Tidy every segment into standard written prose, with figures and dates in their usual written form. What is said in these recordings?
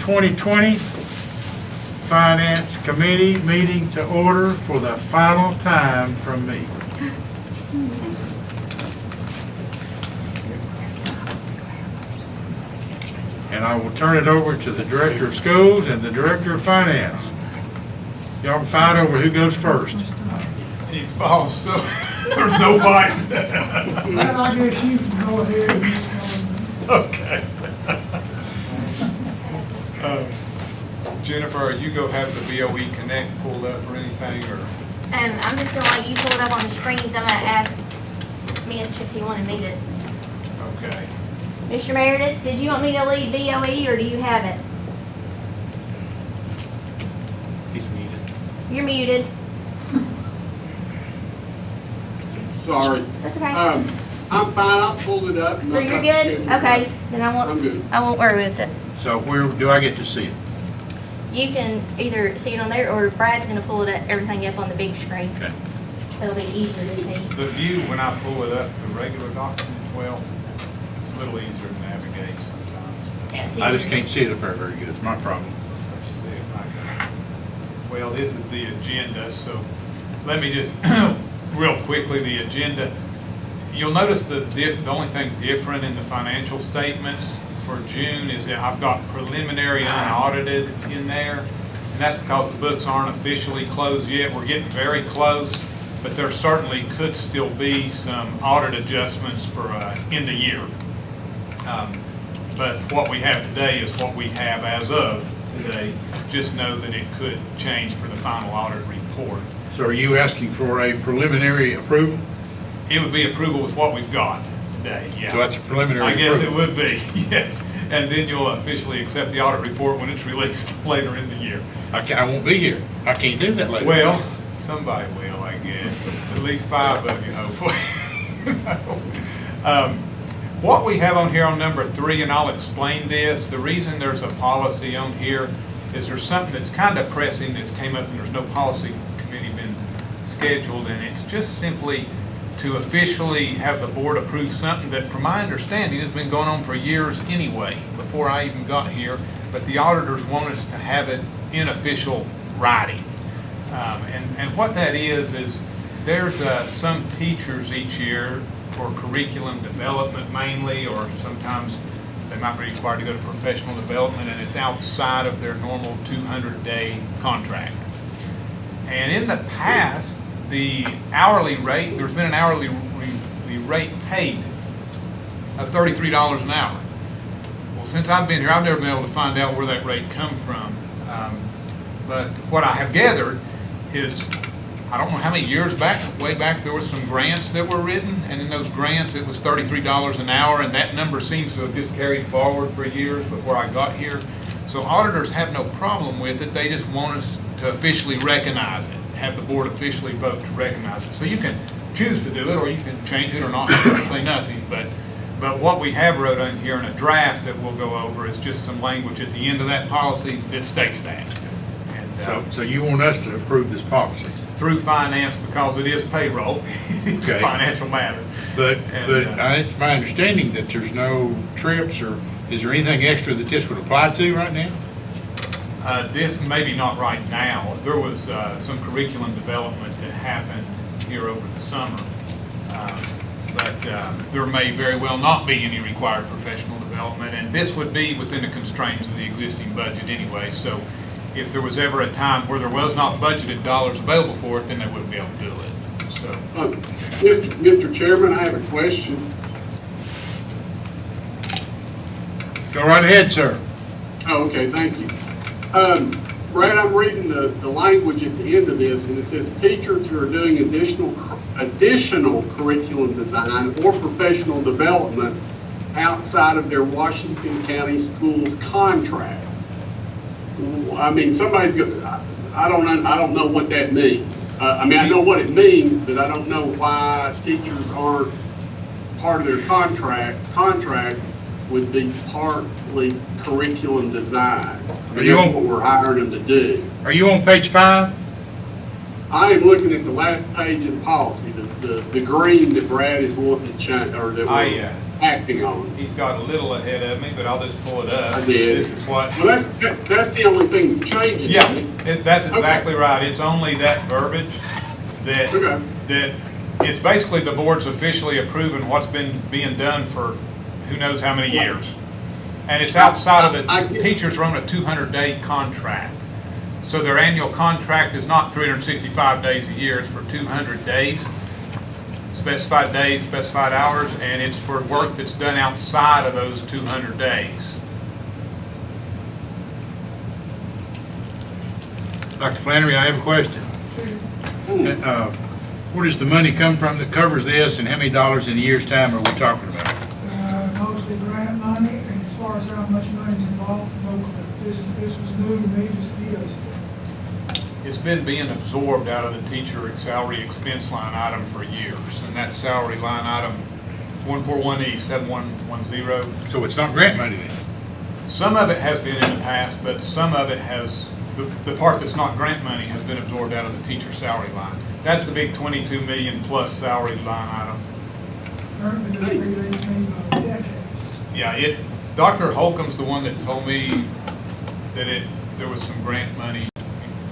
2020 Finance Committee meeting to order for the final time from me. And I will turn it over to the Director of Schools and the Director of Finance. Y'all can fight over who goes first. He's boss, so there's no fight. Then I guess you can go ahead and Okay. Jennifer, are you gonna have the BOE Connect pulled up or anything, or? I'm just gonna let you pull it up on the screens. I'm gonna ask Mitch if he wanted me to. Okay. Mr. Meredith, did you want me to lead BOE or do you have it? He's muted. You're muted. Sorry. That's okay. I'm fine, I'll pull it up. So you're good? Okay, then I'm good. I won't worry with it. So where do I get to see it? You can either see it on there or Brad's gonna pull it up, everything up on the big screen. Okay. So it'll be easier to see. The view, when I pull it up, the regular document, well, it's a little easier to navigate sometimes. Yeah, it's I just easier. can't see it up there very good. It's my problem. Let's see if I can. Well, this is the agenda, so let me just, real quickly, the agenda. You'll notice the only thing different in the financial statements for June is that I've got preliminary unaudited in there. And that's because the books aren't officially closed yet. We're getting very close, but there certainly could still be some audit adjustments for end of year. But what we have today is what we have as of today. Just know that it could change for the final audit report. So are you asking for a preliminary approval? It would be approval with what we've got today, yeah. So that's a preliminary I guess it approval. would be, yes. And then you'll officially accept the audit report when it's released later in the year. I won't be here. I can't do that later. Well, somebody will, I guess. At least 5 of you, hopefully. What we have on here on number 3, and I'll explain this, the reason there's a policy on here is there's something that's kind of pressing that's came up and there's no policy committee been scheduled, and it's just simply to officially have the board approve something that, from my understanding, has been going on for years anyway, before I even got here, but the auditors want us to have it in official writing. And what that is there's some teachers each year for curriculum development mainly, or sometimes they might be required to go to professional development, and it's outside of their normal 200-day contract. And in the past, the hourly rate, there's been an hourly rate paid of $33 an hour. Well, since I've been here, I've never been able to find out where that rate come from. But what I have gathered is, I don't know how many years back, way back, there was some grants that were written, and in those grants, it was $33 an hour, and that number seems to have just carried forward for years before I got here. So auditors have no problem with it. They just want us to officially recognize it, have the board officially vote to recognize it. So you can choose to do it, or you can change it or not, say nothing. But what we have wrote in here in a draft that we'll go over is just some language at the end of that policy that states that. And, So you want us to approve this policy? through finance, because it is payroll, it's a Okay. financial matter. But And, it's my understanding that there's no trips, or is there anything extra that this would apply to right now? This maybe not right now. There was some curriculum development that happened here over the summer. But there may very well not be any required professional development, and this would be within the constraints of the existing budget anyway. So if there was ever a time where there was not budgeted dollars available for it, then they wouldn't be able to do it. So, Mr. Chairman, I have a question. Go right ahead, sir. Oh, okay, thank you. Brad, I'm reading the language at the end of this, and it says teachers who are doing additional curriculum design or professional development outside of their Washington County schools contract. I mean, I don't know what that means. I mean, I know what it means, but I don't know why teachers aren't part of their contract would be partly curriculum design. Are you That's on- what we're hiring them to do. Are you on page 5? I am looking at the last page of the policy, the green that Brad is wanting to change, or that we're acting on. he's got a little ahead of me, but I'll just pull it up. I did. This is what. Well, the only thing that's changing. Yeah, isn't it? that's Okay. exactly right. It's only that verbiage that, Okay. that it's basically the board's officially approving what's been being done for who knows how many years. And it's outside of I the, get- teachers are on a 200-day contract. So their annual contract is not 365 days a year, it's for 200 days, specified hours, and it's for work that's done outside of those 200 days. Dr. Flannery, I have a question. Where does the money come from that covers this, and how many dollars in a year's time are we talking about? Mostly grant money, and as far as how much money's involved, no clue. This was new to me just a few days ago. It's been being absorbed out of the teacher salary expense line item for years, and that's salary line item 141E7110. So it's not grant money then? Some of it has been in the past, but some of it has, the part that's not grant money has been absorbed out of the teacher salary line. That's the big 22 million plus salary line item. Apparently, this predates me by decades. Yeah, Dr. Holcomb's the one that told me that there was some grant money.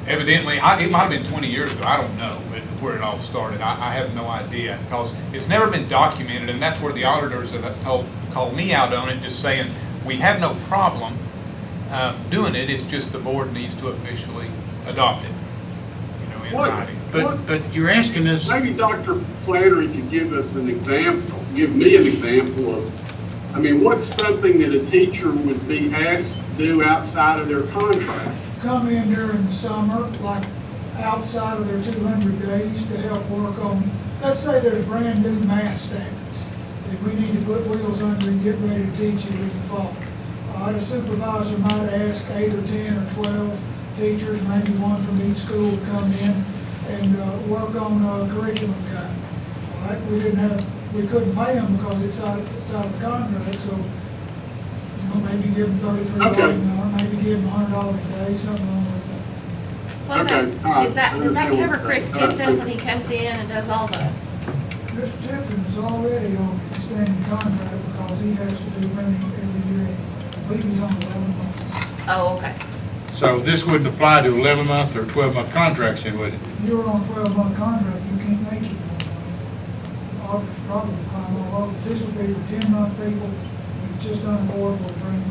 Evidently, it might have been 20 years ago, I don't know, but where it all started. I have no idea, because it's never been documented, and that's where the auditors have called me out on it, just saying, we have no problem doing it, it's just the board needs to officially adopt it, in What? writing. But you're asking us, Maybe Dr. Flannery could give us an example, give me an example of, what's something that a teacher would be asked to do outside of their contract? Come in during the summer, like outside of their 200 days to help work on, let's say there's brand new math standards that we need to put wheels under and get ready to teach it in the fall. The supervisor might ask 8 or 10 or 12 teachers, maybe one from each school, to come in and work on a curriculum guide. All right, we couldn't pay them because it's out of the contract, so maybe give them $33 an hour, maybe give them $100 a day, something along those lines. What Okay, about, all right. does that I understand cover what Chris you're saying. Tipton when he comes in and does all the, Mr. Tipton is already on a standing contract because he has to do printing every year anyway. I believe he's on 11 months. oh, okay. so this wouldn't apply to 11-month or 12-month contracts then, would it? If you're on a 12-month contract, you can't make it more money. August probably climb all over. This would be for 10-month people, it's just unavoidable to bring them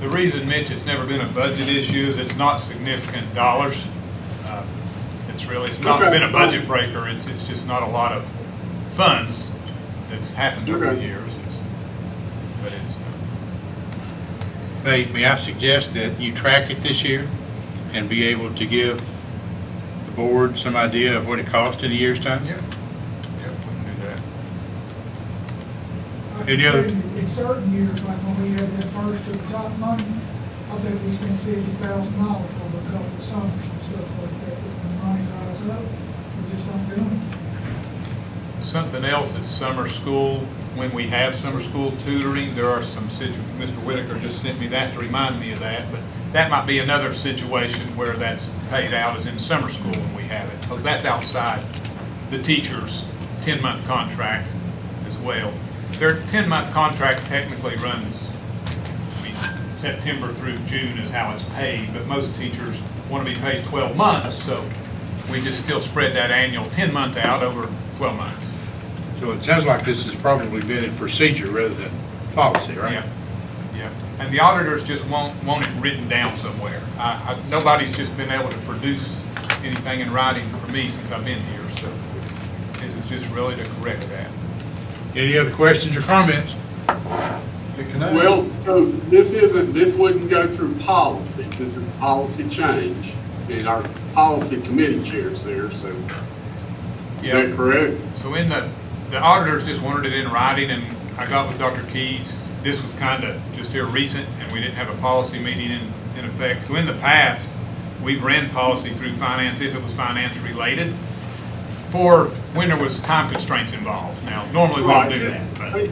in. The reason, Mitch, it's never been a budget issue is it's not significant dollars. It's not Okay. been a budget breaker, it's just not a lot of funds that's happened over the Okay. years. But it's, May I suggest that you track it this year and be able to give the board some idea of what it cost in a year's time? yeah, we can do that. I can Any other- tell you, in certain years, like when we had that first to the top money, I bet we spent $50,000 over a couple of summers and stuff like that. But when the money dries up, we just don't do anything. Something else is summer school. When we have summer school tutoring, there are some Mr. Whitaker just sent me that to remind me of that, but that might be another situation where that's paid out as in summer school when we have it, because that's outside the teacher's 10-month contract as well. Their 10-month contract technically runs, September through June is how it's paid, but most teachers want to be paid 12 months, so we just still spread that annual 10-month out over 12 months. So it sounds like this has probably been in procedure rather than policy, right? Yeah, yeah. And the auditors just want it written down somewhere. Nobody's just been able to produce anything in writing for me since I've been here, so this is just really to correct that. Any other questions or comments? Well, so this wouldn't go through policy, since it's a policy change, and our policy committee chair's there, so, is that correct? So the auditors just wanted it in writing, and I got with Dr. Keys. This was kind of just here recent, and we didn't have a policy meeting in effect. So in the past, we've ran policy through finance if it was finance related, for when there was time constraints involved. Now, normally we don't do that, but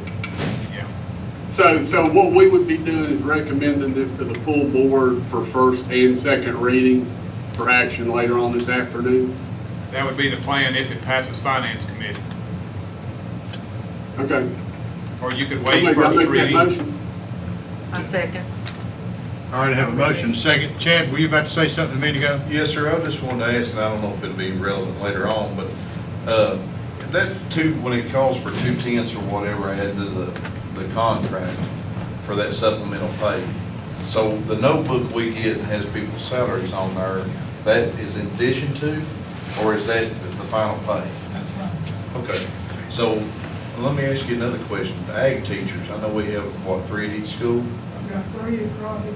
yeah. So what we would be doing is recommending this to the full board for first and second reading for action later on this afternoon? That would be the plan if it passes finance committee. Okay. Or you could I'll wait make first that reading. motion. I second. All All right, I have a motion, second. Chad, were you about to say something a minute ago? Yes, sir, I just wanted to ask, and I don't know if it'll be relevant later on, but, when it calls for 2/10 or whatever added to the contract for that supplemental pay. So the notebook we get has people's salaries on there, that is in addition to, or is that the final pay? That's fine. Okay, so let me ask you another question. The ag teachers, I know we have, what, 3 at each school? I've got 3 at Crockett,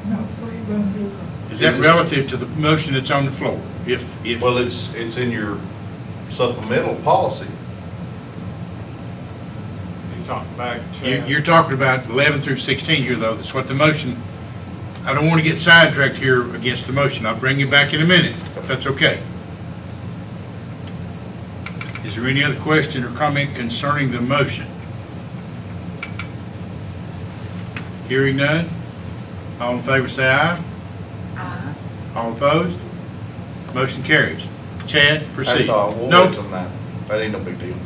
no, 3 at Boone Hill Crockett. Is that relative to the motion that's on the floor? If, Well, it's in your supplemental policy. You talk back, Chad. you're talking about 11 through 16 here, though, that's what the motion, I don't want to get sidetracked here against the motion. I'll bring you back in a minute, if that's okay. Is there any other question or comment concerning the motion? Hearing none, all in favor say aye. Aye. All opposed? Motion carries. Chad, proceed. That's all. We'll No, wait till 9. That ain't no big deal.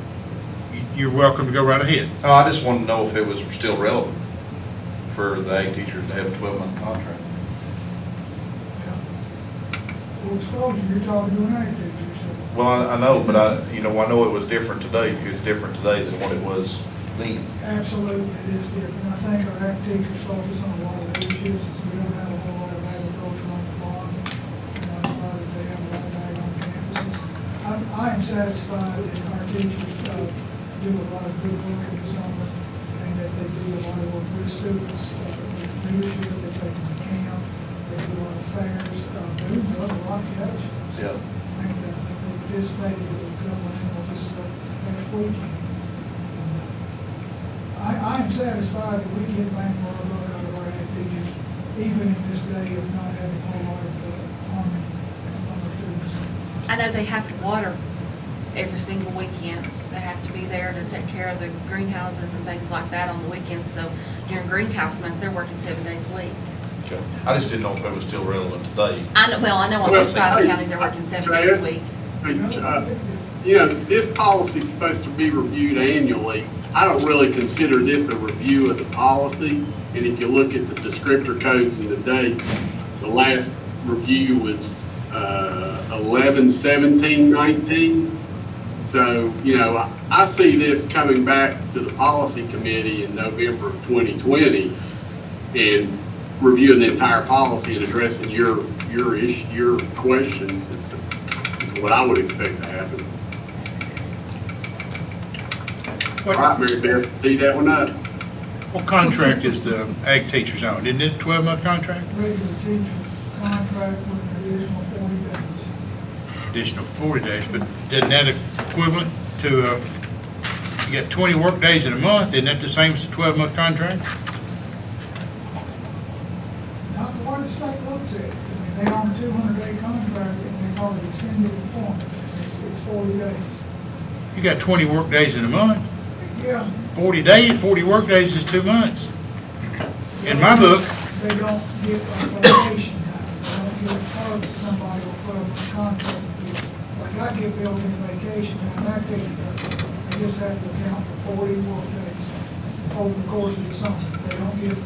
you're welcome to go right ahead. Oh, I just wanted to know if it was still relevant for the ag teachers to have a 12-month contract. Full exposure, you're talking to an ag teacher, so. Well, I know, but I know it was different today. It's different today than what it was then. Absolutely, it is different. I think our ag teachers focus on a lot of other issues, since we don't have a whole lot of agriculture on the farm. That's why they have a lot of ag on campuses. I am satisfied that our teachers do a lot of good work in the summer, and that they do a lot of work with students, with leadership, they take them to camp, they do a lot of fairs, Boone does a lot of cattle shows. Yeah. I think they participated in a couple of animals this past weekend. I am satisfied that we get bang for our buck out of our ag teachers, even in this day of not having a whole lot of harmony among our students. I know they have to water every single weekend. They have to be there to take care of the greenhouses and things like that on the weekends. So during greenhouse months, they're working 7 days a week. Okay. I just didn't know if it was still relevant today. I know on this side of the county, they're working 7 days a week. This policy's supposed to be reviewed annually. I don't really consider this a review of the policy. And if you look at the descriptor codes and the dates, the last review was 11/17/19. So, I see this coming back to the policy committee in November of 2020 and reviewing the entire policy and addressing your questions is what I would expect to happen. All right, Mary Beth, tee that one up. What contract is the ag teachers on? Isn't it a 12-month contract? Regular teacher contract with an additional 40 days. Additional 40 days, but isn't that equivalent to, you got 20 work days in a month, isn't that the same as a 12-month contract? Not the way the state looks at it. I mean, they own a 200-day contract and they call it extended employment. It's 40 days. You got 20 work days in a month. Yeah. 40 days, 40 work days is 2 months. In my book, They don't get a vacation time. They don't get a card that somebody will put on a contract. Like I get built in vacation time, I take it, they just have to account for 40 work days over the course of the summer. They don't get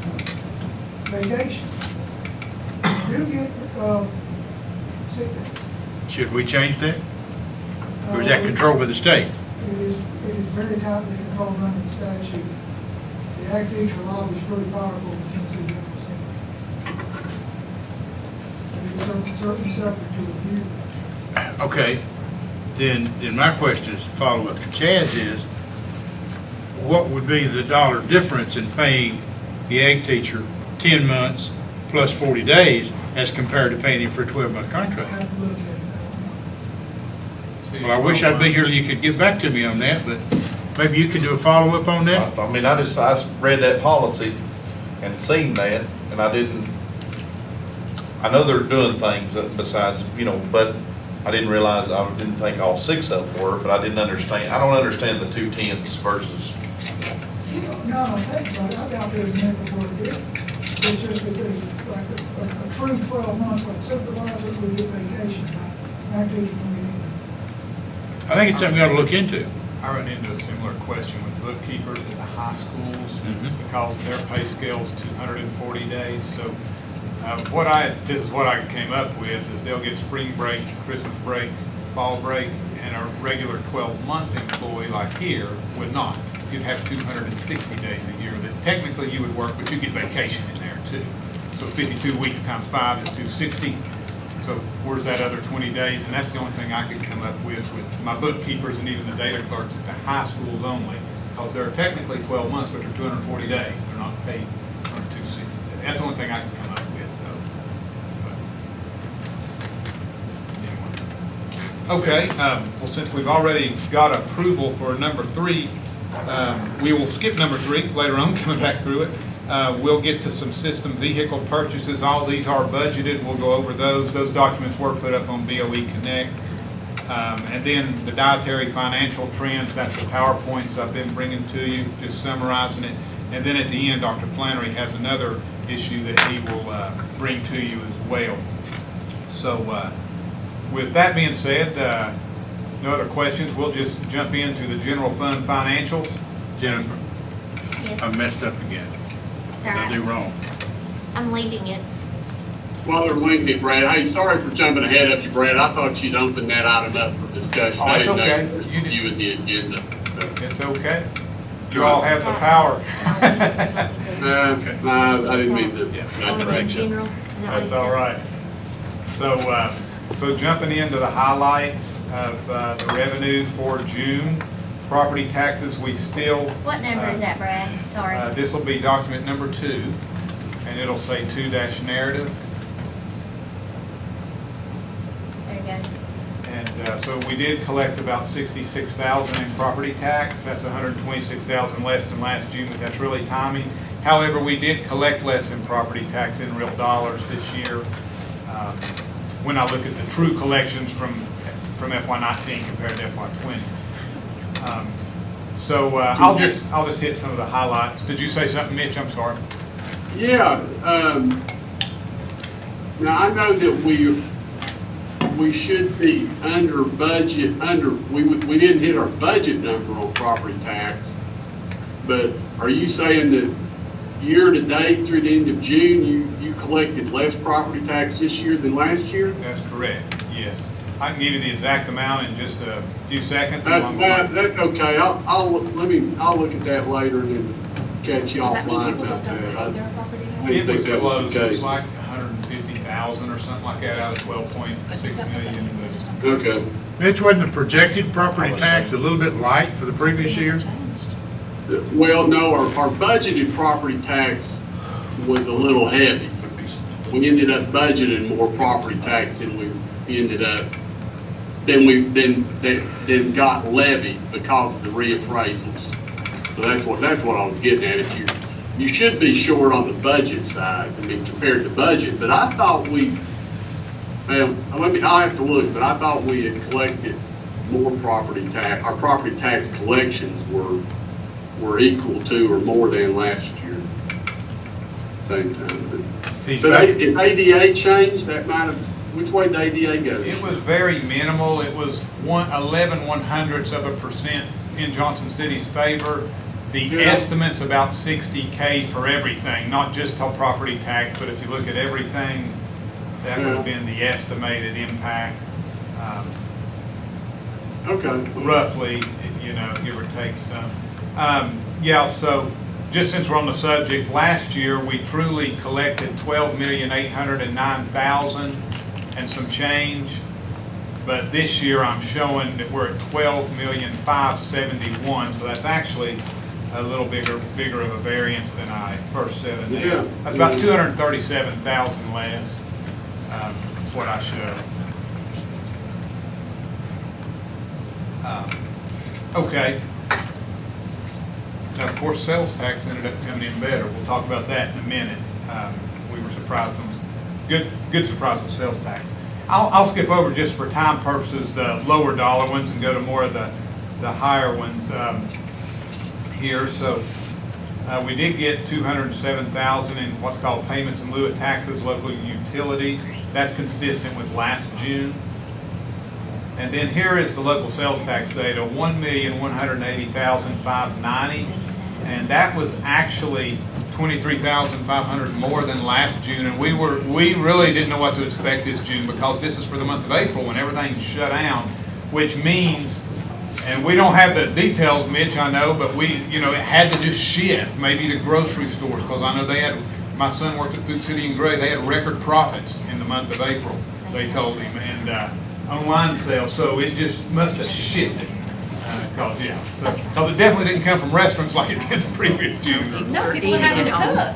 vacation. They do get sick days. should we change that? Or is that controlled by the state? It is very tightly controlled under the statute. The ag teacher lobby is pretty powerful in the Tennessee General Assembly. But it's certainly subject to review. Okay, then my question is, to follow up to Chad's is, what would be the dollar difference in paying the ag teacher 10 months plus 40 days as compared to paying him for a 12-month I contract? have to look at it. Well, I wish I'd be here, you could get back to me on that, but maybe you could do a follow-up on that? I mean, I read that policy and seen that, and I know they're doing things besides, but I didn't realize, I didn't think all 6 of them were, but I don't understand the 2/10 versus, No, I think about it, I doubt there's nickels worth of difference. It's just that they, like a true 12 month, like supervisor would get vacation time, ag teacher don't get anything. I think it's something we ought to look into. I run into a similar question with bookkeepers at the high schools Mhm. because their pay scale is 240 days. So This is what I came up with, is they'll get spring break, Christmas break, fall break, and a regular 12-month employee like here would not. You'd have 260 days a year that technically you would work, but you get vacation in there too. So 52 weeks times 5 is 260. So where's that other 20 days? And that's the only thing I could come up with my bookkeepers and even the data clerks at the high schools only. Because they're technically 12 months, but they're 240 days. They're not paid on 260 days. That's the only thing I can come up with, though. But anyway. Okay, well, since we've already got approval for number 3, we will skip number 3 later on, coming back through it. We'll get to some system vehicle purchases. All these are budgeted. We'll go over those. Those documents were put up on BOE Connect. And then the dietary financial trends, that's the PowerPoints I've been bringing to you, just summarizing it. And then at the end, Dr. Flannery has another issue that he will bring to you as well. So with that being said, no other questions. We'll just jump into the general fund financials. Jennifer, Yes. I messed up again. It's What all did I do right. wrong? I'm leading it. While they're waiting it, Brad, hey, sorry for jumping ahead of you, Brad. I thought you'd open that item up for discussion. Oh, I it's didn't know okay. it was You did- You and the agenda, so. It's okay. You all have the power. No, I didn't mean to. Yeah. not Only correct in you. general. Is that what That's he all said? right. So jumping into the highlights of the revenue for June, property taxes, we still. What number is that, Brad? Sorry. This will be document number 2, and it'll say 2-narrative. There you go. And so we did collect about 66,000 in property tax. That's 126,000 less than last June, but that's really timing. However, we did collect less in property tax in real dollars this year. When I look at the true collections from FY19 compared to FY20. I'll just hit some of the highlights. Did you say something, Mitch? I'm sorry. Yeah, now I know that we should be under budget, we didn't hit our budget number on property tax, but are you saying that year-to-date through the end of June, you collected less property tax this year than last year? That's correct, yes. I can give you the exact amount in just a few seconds. as That's long as- okay, I'll look at that later and then catch you Does that mean offline people about just don't pay that. their property tax? I didn't It think was that was close, the it was case. like 150,000 or something like that out of 12.6 million. but- Okay, Mitch, wasn't the projected property tax a little bit light for the previous year? well, no, our budgeted property tax was a little heavy. We ended up budgeting more property tax than we ended up, than got levied because of the reappraisals. So that's what I was getting at. If you should be short on the budget side, I mean, compared to budget, but I thought I'll have to look, but I thought we had collected more property tax, our property tax collections were equal to or more than last year. Same time. He's So back. if ADA changed, that might have, which way did ADA go? It was very minimal. It was 11/100% in Johnson City's favor. The Yeah. estimate's about 60K for everything, not just on property tax, but if you look at everything, that would have been the estimated impact. Okay. Roughly, give or take some. So just since we're on the subject, last year, we truly collected 12,809,000 and some change. But this year, I'm showing that we're at 12,571,000, so that's actually a little bigger of a variance than I first said. Yeah. That's about 237,000 less. That's what I showed. Okay. Now, of course, sales tax ended up coming in better. We'll talk about that in a minute. We were surprised on, good surprise on sales tax. I'll skip over just for time purposes the lower dollar ones and go to more of the higher ones here. So we did get 207,000 in what's called payments in lieu of taxes, local utilities. That's consistent with last June. And then here is the local sales tax data, 1,180,590, and that was actually 23,500 more than last June, and we really didn't know what to expect this June because this is for the month of April when everything's shut down, which means, and we don't have the details, Mitch, I know, but it had to just shift, maybe to grocery stores, because I know my son works at Food City and Gray, they had record profits in the month of April, they told him, and online sales, so it just must have shifted. Because it definitely didn't come from restaurants like it did the previous June. No, people were having to cook.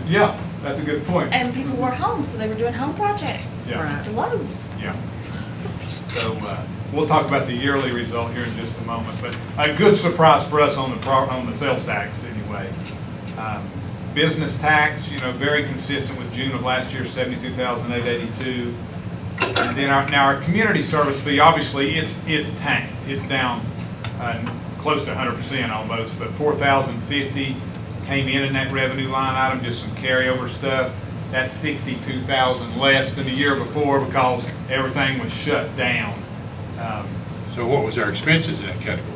Yeah, that's a good point. And people were home, so they were doing home projects. Yeah. To Lowe's. Yeah. So, we'll talk about the yearly result here in just a moment, but a good surprise for us on the sales tax anyway. Business tax, very consistent with June of last year, 72,882. And then our community service fee, obviously, it's tanked. It's down close to 100% almost, but 4,050 came in that revenue line item, just some carryover stuff. That's 62,000 less than the year before because everything was shut down. So what was our expenses in that category?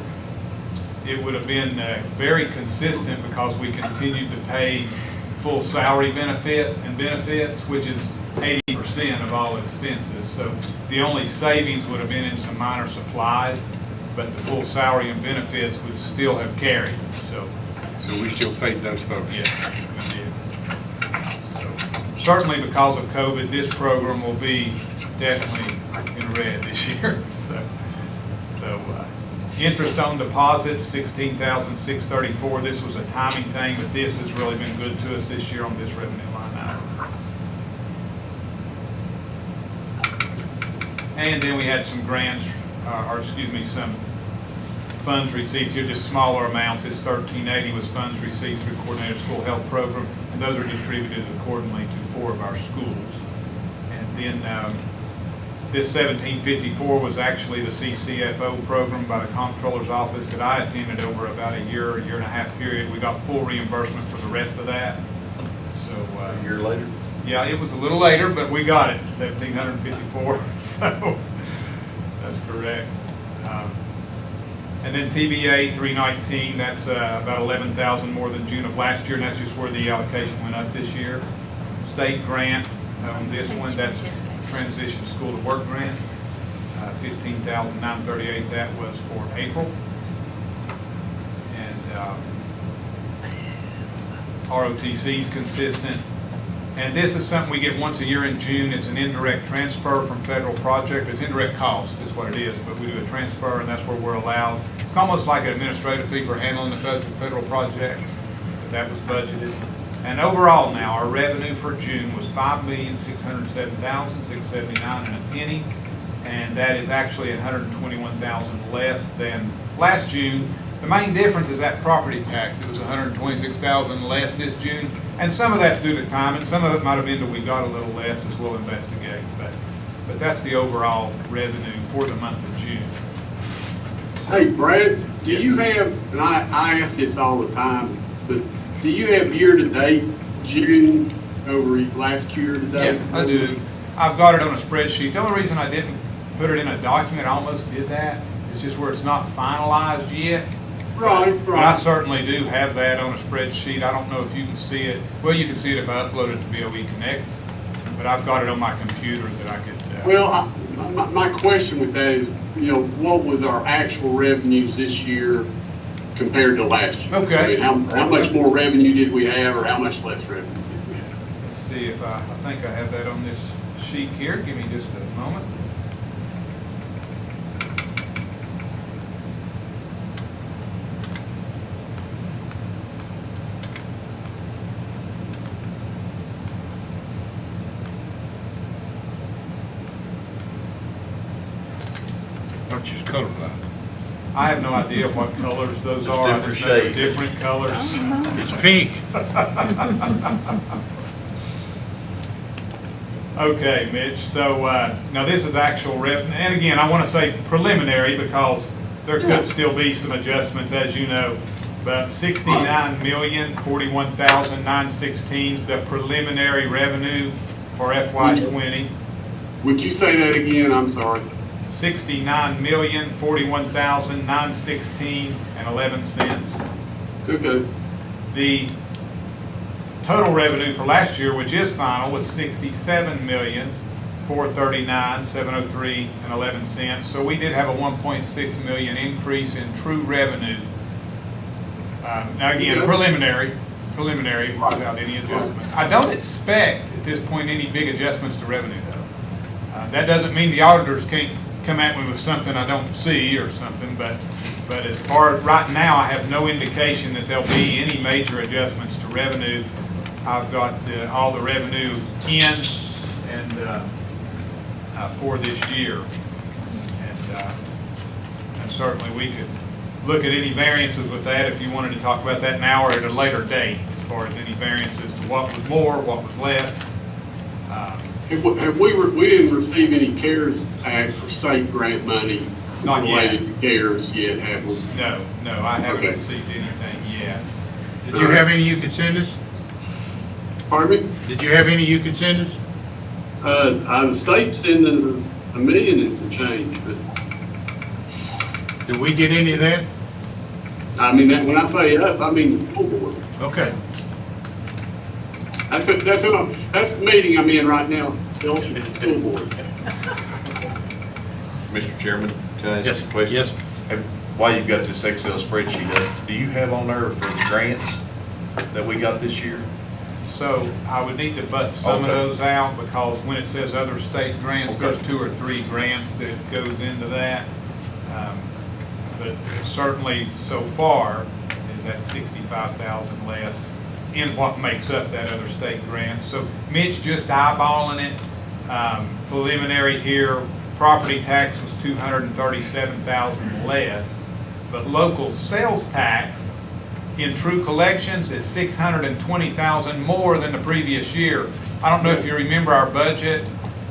It would have been very consistent because we continued to pay full salary benefits, which is 80% of all expenses. So the only savings would have been in some minor supplies, but the full salary and benefits would still have carried. So we still paid those folks? yes, we did. So certainly because of COVID, this program will be definitely in red this year. So interest on deposits, 16,634. This was a timing thing, but this has really been good to us this year on this revenue line item. And then we had some grants, some funds received here, just smaller amounts. This 1380 was funds received through Coordinated School Health Program, and those are distributed accordingly to 4 of our schools. And then this 1754 was actually the CCFO program by the Comptroller's Office that I attended over about a year and a half period. We got full reimbursement for the rest of that. So A year later? yeah, it was a little later, but we got it, 1,754, so that's correct. And then TVA 319, that's about 11,000 more than June of last year, and that's just where the allocation went up this year. State grant on this one, that's transition school to work grant, 15,938, that was for April. And ROTC is consistent. And this is something we get once a year in June. It's an indirect transfer from federal project. It's indirect cost is what it is, but we do a transfer and that's where we're allowed. It's almost like an administrative fee for handling the federal projects, but that was budgeted. And overall now, our revenue for June was $5,607,679 and a penny, and that is actually $121,000 less than last June. The main difference is that property tax. It was $126,000 less this June, and some of that's due to time, and some of it might have been that we got a little less as we'll investigate. But that's the overall revenue for the month of June. Hey, Brad, do Yes. you have, and I ask this all the time, but do you have year-to-date June over last year-to-date? Yeah, I do. I've got it on a spreadsheet. The only reason I didn't put it in a document, I almost did that, it's just where it's not finalized yet. Right, But I right. certainly do have that on a spreadsheet. I don't know if you can see it. Well, you can see it if I upload it to BOE Connect, but I've got it on my computer that I could. Well, my question with that is, what was our actual revenues this year compared to last year? Okay. I mean, how much more revenue did we have, or how much less revenue did we have? Let's see if I think I have that on this sheet here. Give me just a moment. Aren't you colorblind? I have no idea what colors those Just are. I different just know they're shades. different colors. It's pink. Okay, Mitch, so now this is actual revenue, and again, I want to say preliminary because there could still be some adjustments, as you know, but 69,041,916 is the preliminary revenue for FY20. Would you say that again? I'm sorry. 69,041,916 and 11 cents. Okay. The total revenue for last year, which is final, was 67,439,703.11. So we did have a 1.6 million increase in true revenue. Now again, Yeah. preliminary without any adjustment. I don't expect at this point any big adjustments to revenue though. That doesn't mean the auditors can't come at me with something I don't see or something, but as far as right now, I have no indication that there'll be any major adjustments to revenue. I've got all the revenue in and for this year. And certainly we could look at any variances with that if you wanted to talk about that now or at a later date, as far as any variances to what was more, what was less. We didn't receive any CARES Act or state grant money Not yet. related to CARES yet, have we? No, I haven't Okay. received anything yet. Did you have any you could send us? Pardon me? Did you have any you could send us? The state's sending us $1 million and some change, but, Did we get any of that? I mean, when I say us, I mean the school board. Okay. That's the meeting I'm in right now, building the school board. Mr. Chairman, can I ask Yes, a question? yes. While you've got this Excel spreadsheet up, do you have on there for the grants that we got this year? So I would need to bust some of Okay. those out because when it says other state grants, Okay. there's 2 or 3 grants that goes into that. But certainly so far is that 65,000 less in what makes up that other state grant. So Mitch just eyeballing it, preliminary here, property tax was 237,000 less, but local sales tax in true collections is 620,000 more than the previous year. I don't know if you remember our budget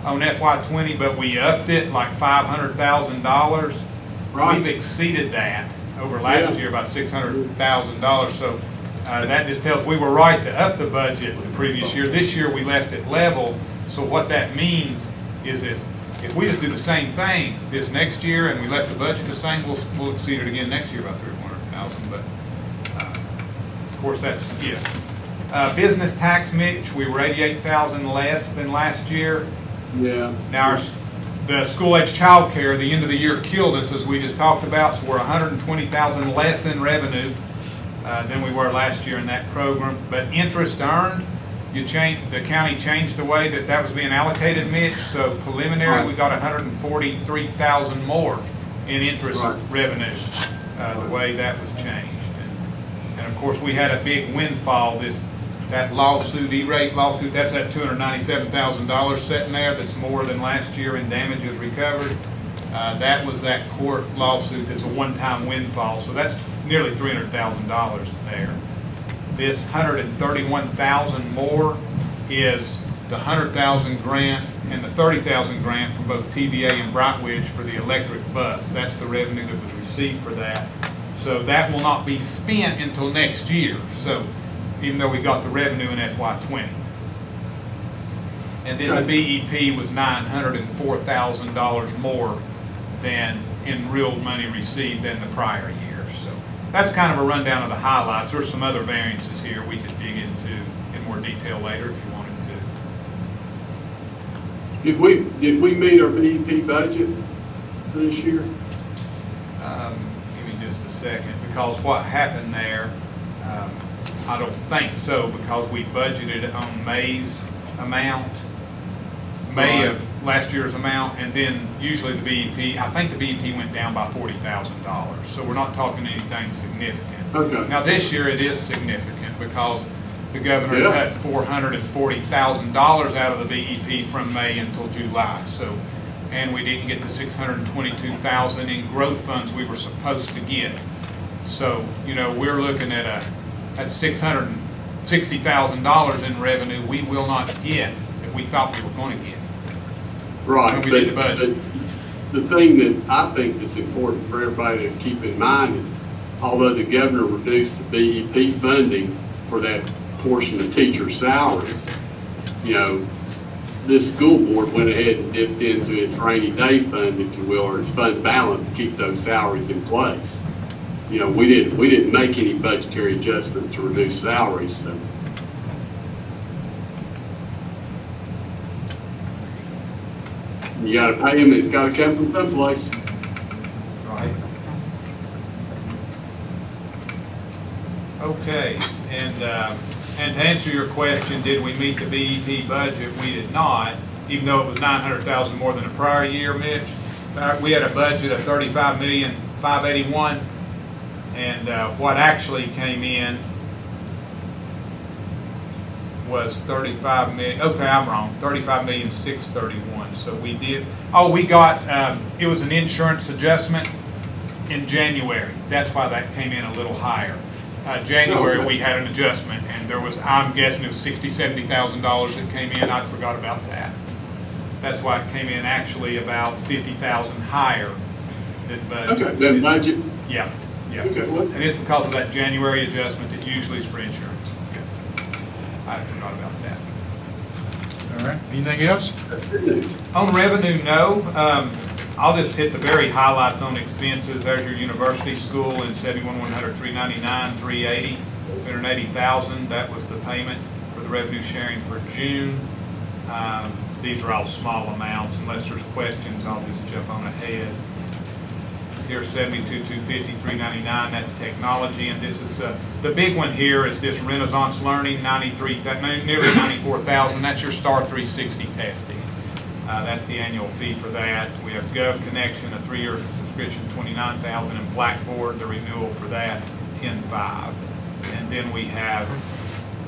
on FY20, but we upped it like $500,000. Right. We've exceeded that over last Yeah. year by $600,000. So that just tells we were right to up the budget the previous year. This year we left it level. So what that means is if we just do the same thing this next year and we left the budget the same, we'll exceed it again next year by 300,000 or 400,000. But of course that's if. Business tax, Mitch, we were 88,000 less than last year. Yeah. Now, the school-age childcare, the end of the year killed us, as we just talked about, so we're 120,000 less in revenue than we were last year in that program. But interest earned, the county changed the way that was being allocated, Mitch, so preliminary, we got 143,000 more in interest Right. revenue, the way that was changed. And of course, we had a big windfall, that lawsuit, E-rate lawsuit, that's that $297,000 sitting there, that's more than last year in damages recovered. That was that court lawsuit that's a one-time windfall, so that's nearly $300,000 there. This 131,000 more is the 100,000 grant and the 30,000 grant from both TVA and Brightwidge for the electric bus. That's the revenue that was received for that. So that will not be spent until next year. So even though we got the revenue in FY20. And then the BEP was $904,000 more than in real money received than the prior year. So that's kind of a rundown of the highlights. There's some other variances here we could dig into in more detail later if you wanted to. Did we meet our BEP budget this year? Give me just a second, because what happened there, I don't think so, because we budgeted on May's amount, May of last year's amount, and then usually the BEP, I think the BEP went down by $40,000, so we're not talking anything significant. Okay. Now, this year it is significant, because the governor Yeah. cut $440,000 out of the BEP from May until July, so, and we didn't get the $622,000 in growth funds we were supposed to get. So, we're looking at $660,000 in revenue we will not get that we thought we were going to get. Right, When we but did the budget. the thing that I think that's important for everybody to keep in mind is, although the governor reduced the BEP funding for that portion of teacher salaries, this school board went ahead and dipped into its rainy day fund, if you will, or its fund balance to keep those salaries in place. We didn't make any budgetary adjustments to reduce salaries, so You gotta pay them, it's gotta come from someplace. Right. Okay, and to answer your question, did we meet the BEP budget? We did not, even though it was 900,000 more than the prior year, Mitch. We had a budget of 35,581,000, and what actually came in was 35 million, okay, I'm wrong, 35,631,000. So we did, we got, it was an insurance adjustment in January. That's why that came in a little higher. January, we had an adjustment, and there was, I'm guessing it was $60,000, $70,000 that came in. I forgot about that. That's why it came in actually about 50,000 higher than budget. Okay, then budget, Yeah, yeah. okay, well, And it's because of that January adjustment that usually is for insurance. I forgot about that. All right, anything else? that's good news. On revenue, no. I'll just hit the very highlights on expenses. There's your university school in 71,100, 399, 380, 280,000. That was the payment for the revenue sharing for June. These are all small amounts. Unless there's questions, I'll just jump on ahead. Here's 72,250, 399. That's technology, and this is the big one here is this Renaissance Learning, 93, nearly 94,000. That's your Star 360 testing. That's the annual fee for that. We have Gov Connection, a 3-year subscription, 29,000, and Blackboard, the renewal for that, 10.5. And then we have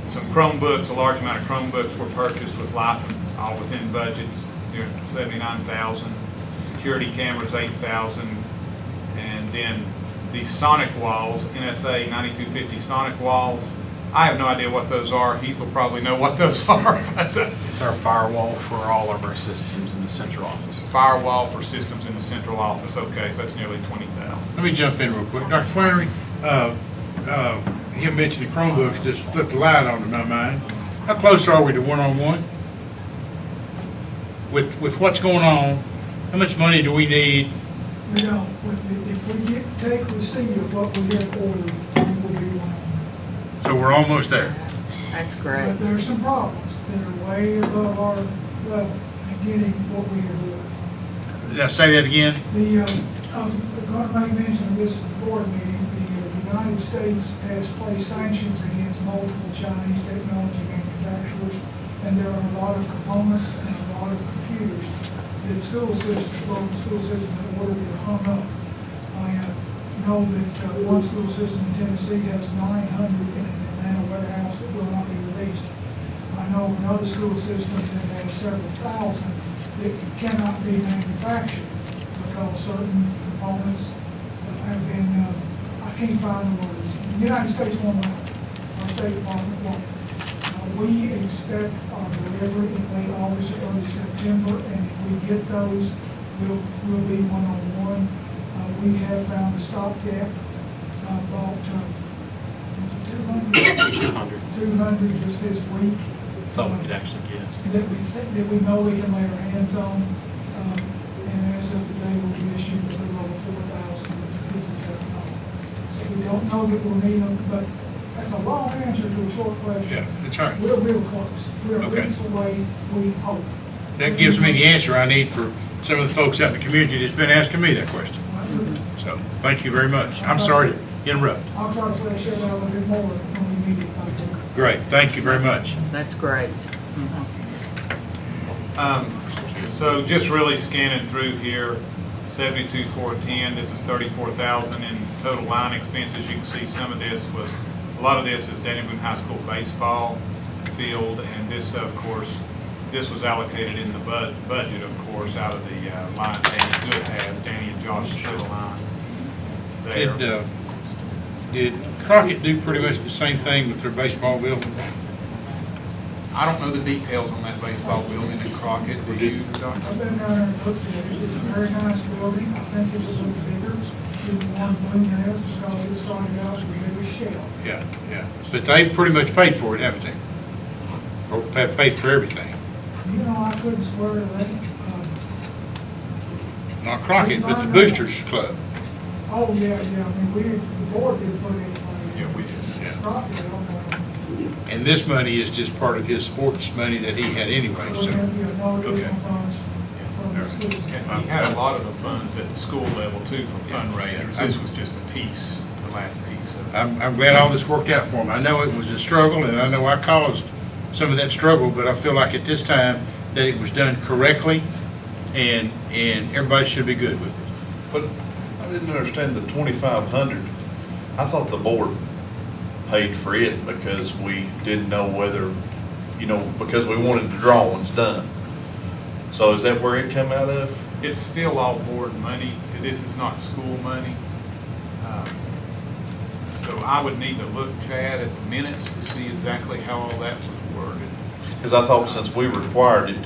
some Chromebooks. A large amount of Chromebooks were purchased with license, all within budgets, 79,000. Security cameras, 8,000. And then the Sonic walls, NSA 9250 Sonic walls. I have no idea what those are. Heath will probably know what those are. It's our firewall for all of our systems in the central office. Firewall for systems in the central office. Okay, so that's nearly 20,000. Let me jump in real quick. Dr. Flannery, he mentioned the Chromebooks, just flipped the light on to my mind. How close are we to one-on-one? With what's going on, how much money do we need? We don't, if we take receipt of what we have ordered, we will be one. So we're almost there. That's But great. there's some problems that are way above our level in getting what we have ordered. Did I say that again? I'm going to make mention of this at the board meeting. The United States has placed sanctions against multiple Chinese technology manufacturers, and there are a lot of components and a lot of computers that school systems have ordered that are hung up. I know that one school system in Tennessee has 900 in an Atlanta warehouse that will not be released. I know of another school system that has several thousand that cannot be manufactured because certain components have been, I can't find the words. The United States won't allow it. Our State Department won't. We expect our delivery in late August or early September, and if we get those, we'll be one-on-one. We have found a stopgap, bought, was it 200? 200 just this week. That's all we could actually get. That we know we can lay our hands on. And as of today, we've issued a little over 4,000 that the kids are taking home. So we don't know that we'll need them, but that's a long answer to a short question. Yeah, that's right. We're real close. We're Okay. weeks away, we hope. That gives me the answer I need for some of the folks out in the community that's been asking me that question. So, thank you very much. I'm sorry to interrupt. I'll try to flesh that out a little bit more when we meet it. Great, thank you very much. That's great. So just really scanning through here, 72,410, this is 34,000 in total line expenses. You can see some of this was, a lot of this is Daniel Boone High School baseball field, and this, of course, this was allocated in the budget, of course, out of the line Danny could have, Danny and Josh split a line there. Did Crockett do pretty much the same thing with their baseball building? I don't know the details on that baseball building in Crockett. Do you, Doctor? I've been down there and looked at it. It's a very nice building. I think it's a little bigger than the one Boone has because it started out with a bigger shell. Yeah, yeah. But they've pretty much paid for it, haven't they? Or have paid for everything. You know, I couldn't swear to that. Not Crockett, but the Boosters Club. Oh, yeah, I mean, we didn't, the board didn't put any money in. Yeah, we did. Yeah. Probably, I don't know. And this money is just part of his sports money that he had anyway, so. Yeah, no additional Okay. funds. from the system. And we had a lot of the funds at the school level too from fundraisers. This was just a piece, the last piece of it. I'm glad all this worked out for them. I know it was a struggle, and I know I caused some of that struggle, but I feel like at this time that it was done correctly, and everybody should be good with it. But I didn't understand the 2,500. I thought the board paid for it because we didn't know whether, because we wanted the drawings done. So is that where it come out of? It's still all board money. This is not school money. So I would need to look, Chad, at the minutes to see exactly how all that was worded. Because I thought since we required it,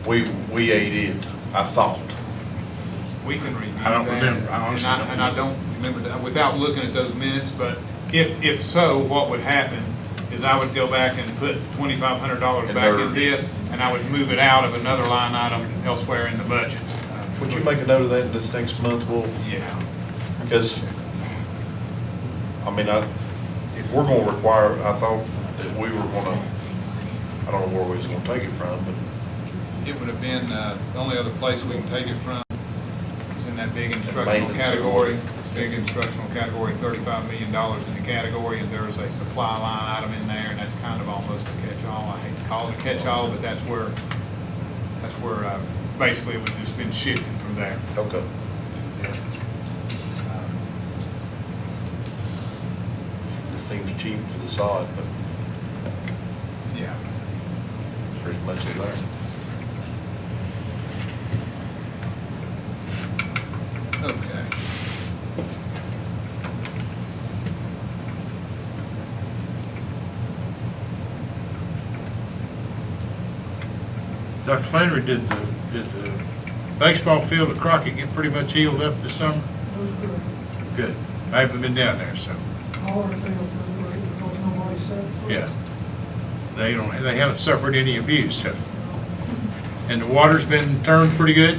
we ate it, I thought. We can review that. I don't remember. I honestly don't And I don't remember that without looking at those minutes, but if so, what would happen is I would go back and put $2,500 back in NERS. this, and I would move it out of another line item elsewhere in the budget. Would you make a note of that this next month, Will? Yeah. Because, if we're gonna require, I thought that we were gonna, I don't know where we was gonna take it from, but It would have been, the only other place we can take it from is in that big instructional maintenance category. It's big instructional category, $35 million in the category, and there's a supply line item in there, and that's kind of almost a catch-all. I hate to call it a catch-all, but that's where basically it would just been shifted from there. okay. This seems cheap for the sod, but Yeah. pretty much is there. Okay. Dr. Flannery, did the baseball field at Crockett get pretty much healed up this summer? It was good. Good. I haven't been down there, so, All our fields were great because nobody set the foot. yeah. They haven't suffered any abuse, have they? And the water's been turned pretty good?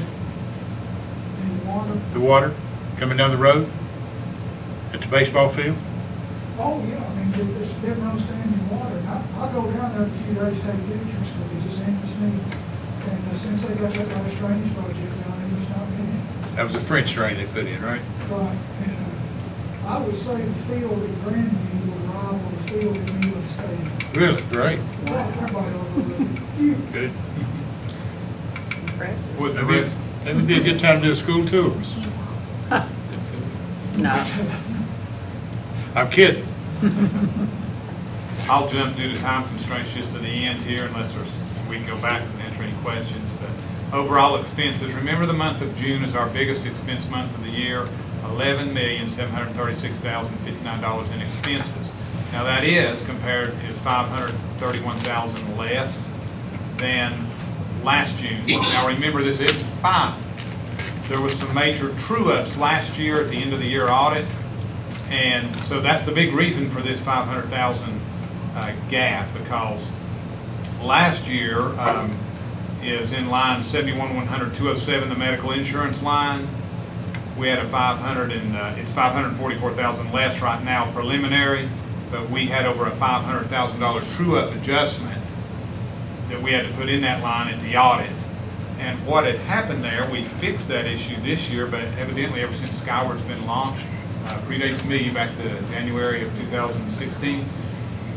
In water, The water coming down the road at the baseball field? oh, yeah, there's been no standing water. And I go down there a few days, take pictures because it just interests me. And since they got that last drainage project down there, there's not been any. That was a French drain they put in, right? Right, and I would say the field at Grandview would rival the field at Neyland Stadium. Really? Great. Everybody overlooked it. Beautiful. Good. Impressive. With the Maybe rest, it'd be a good time to do a school tour. No. Uh, I'm kidding. I'll jump due to time constraints just to the end here unless we can go back and answer any questions. But overall expenses, remember the month of June is our biggest expense month of the year, $11,736,059 in expenses. Now that is $531,000 less than last June. Now remember, this isn't final. There was some major true-ups last year at the end of the year audit, and so that's the big reason for this 500,000 gap, because last year is in line 71,100,207, the medical insurance line. We had it's 544,000 less right now preliminary, but we had over a $500,000 true-up adjustment that we had to put in that line at the audit. And what had happened there, we fixed that issue this year, but evidently ever since Skyward's been launched, predates me back to January of 2016,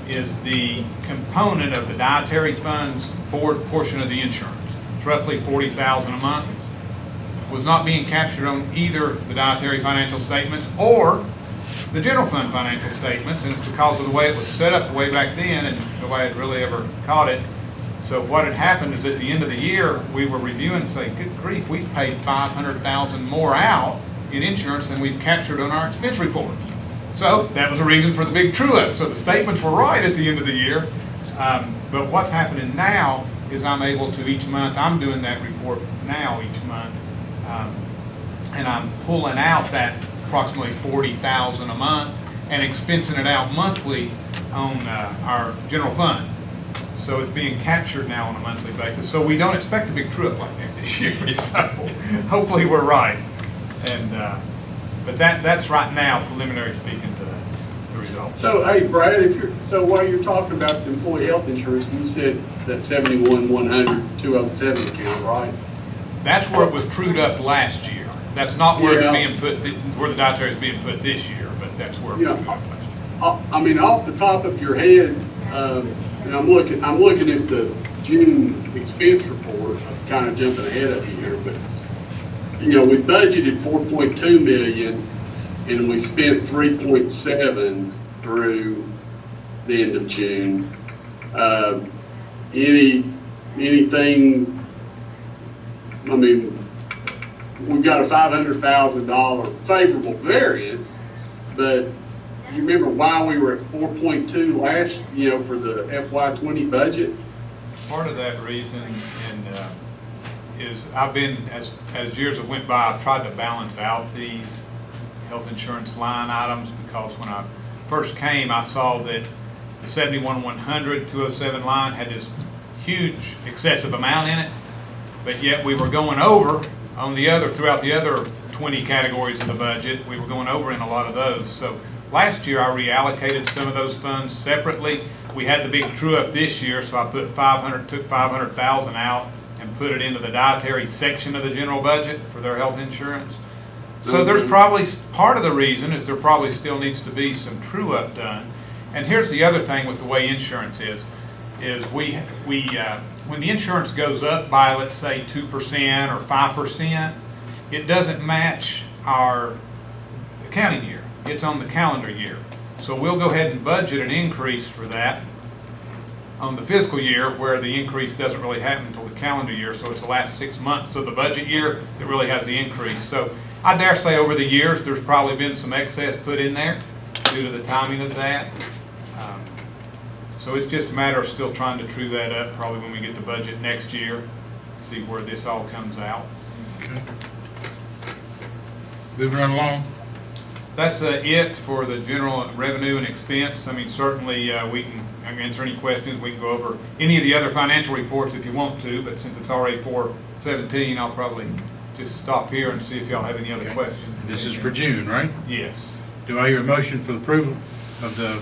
is the component of the dietary funds board portion of the insurance. It's roughly $40,000 a month. Was not being captured on either the dietary financial statements or the general fund financial statements, and it's because of the way it was set up way back then, and nobody had really ever caught it. So what had happened is at the end of the year, we were reviewing and saying, good grief, we've paid $500,000 more out in insurance than we've captured on our expense report. So that was a reason for the big true-up. So the statements were right at the end of the year. But what's happening now is I'm able to each month, I'm doing that report now each month, and I'm pulling out that approximately $40,000 a month and expensing it out monthly on our general fund. So it's being captured now on a monthly basis. So we don't expect a big true-up like that this year. So hopefully we're right. And but that's right now, preliminary speaking, to the results. So, hey, Brad, while you're talking about the employee health insurance, you said that 71,100,207 account, right? That's where it was trued up last year. That's not where it's Yeah. being put, where the dietary is being put this year, but that's where it was Yeah. trued up last year. I mean, off the top of your head, and I'm looking at the June expense report, I'm kind of jumping ahead of you here, but, we budgeted 4.2 million, and we spent 3.7 through the end of June. Anything, I mean, we've got a $500,000 favorable variance, but you remember why we were at 4.2 last, for the FY20 budget? Part of that reason is I've been, as years have went by, I've tried to balance out these health insurance line items, because when I first came, I saw that the 71-100 207 line had this huge excessive amount in it, but yet we were going over on throughout the other 20 categories of the budget. We were going over in a lot of those. So last year I reallocated some of those funds separately. We had the big true up this year, so I took 500,000 out and put it into the dietary section of the general budget for their health insurance. So there's probably, part of the reason is there probably still needs to be some true up done. And here's the other thing with the way insurance is we when the insurance goes up by, let's say, 2% or 5%, it doesn't match our accounting year. It's on the calendar year. So we'll go ahead and budget an increase for that on the fiscal year, where the increase doesn't really happen until the calendar year. So it's the last 6 months of the budget year that really has the increase. So I dare say over the years, there's probably been some excess put in there due to the timing of that. So it's just a matter of still trying to true that up, probably when we get the budget next year, see where this all comes out. Okay. Moving right along. That's it for the general revenue and expense. I mean, certainly we can answer any questions. We can go over any of the other financial reports if you want to, but since it's already 4:17, I'll probably just stop here and see if y'all have any other Okay. questions. This is for June, right? Yes. Do I hear a motion for the approval of the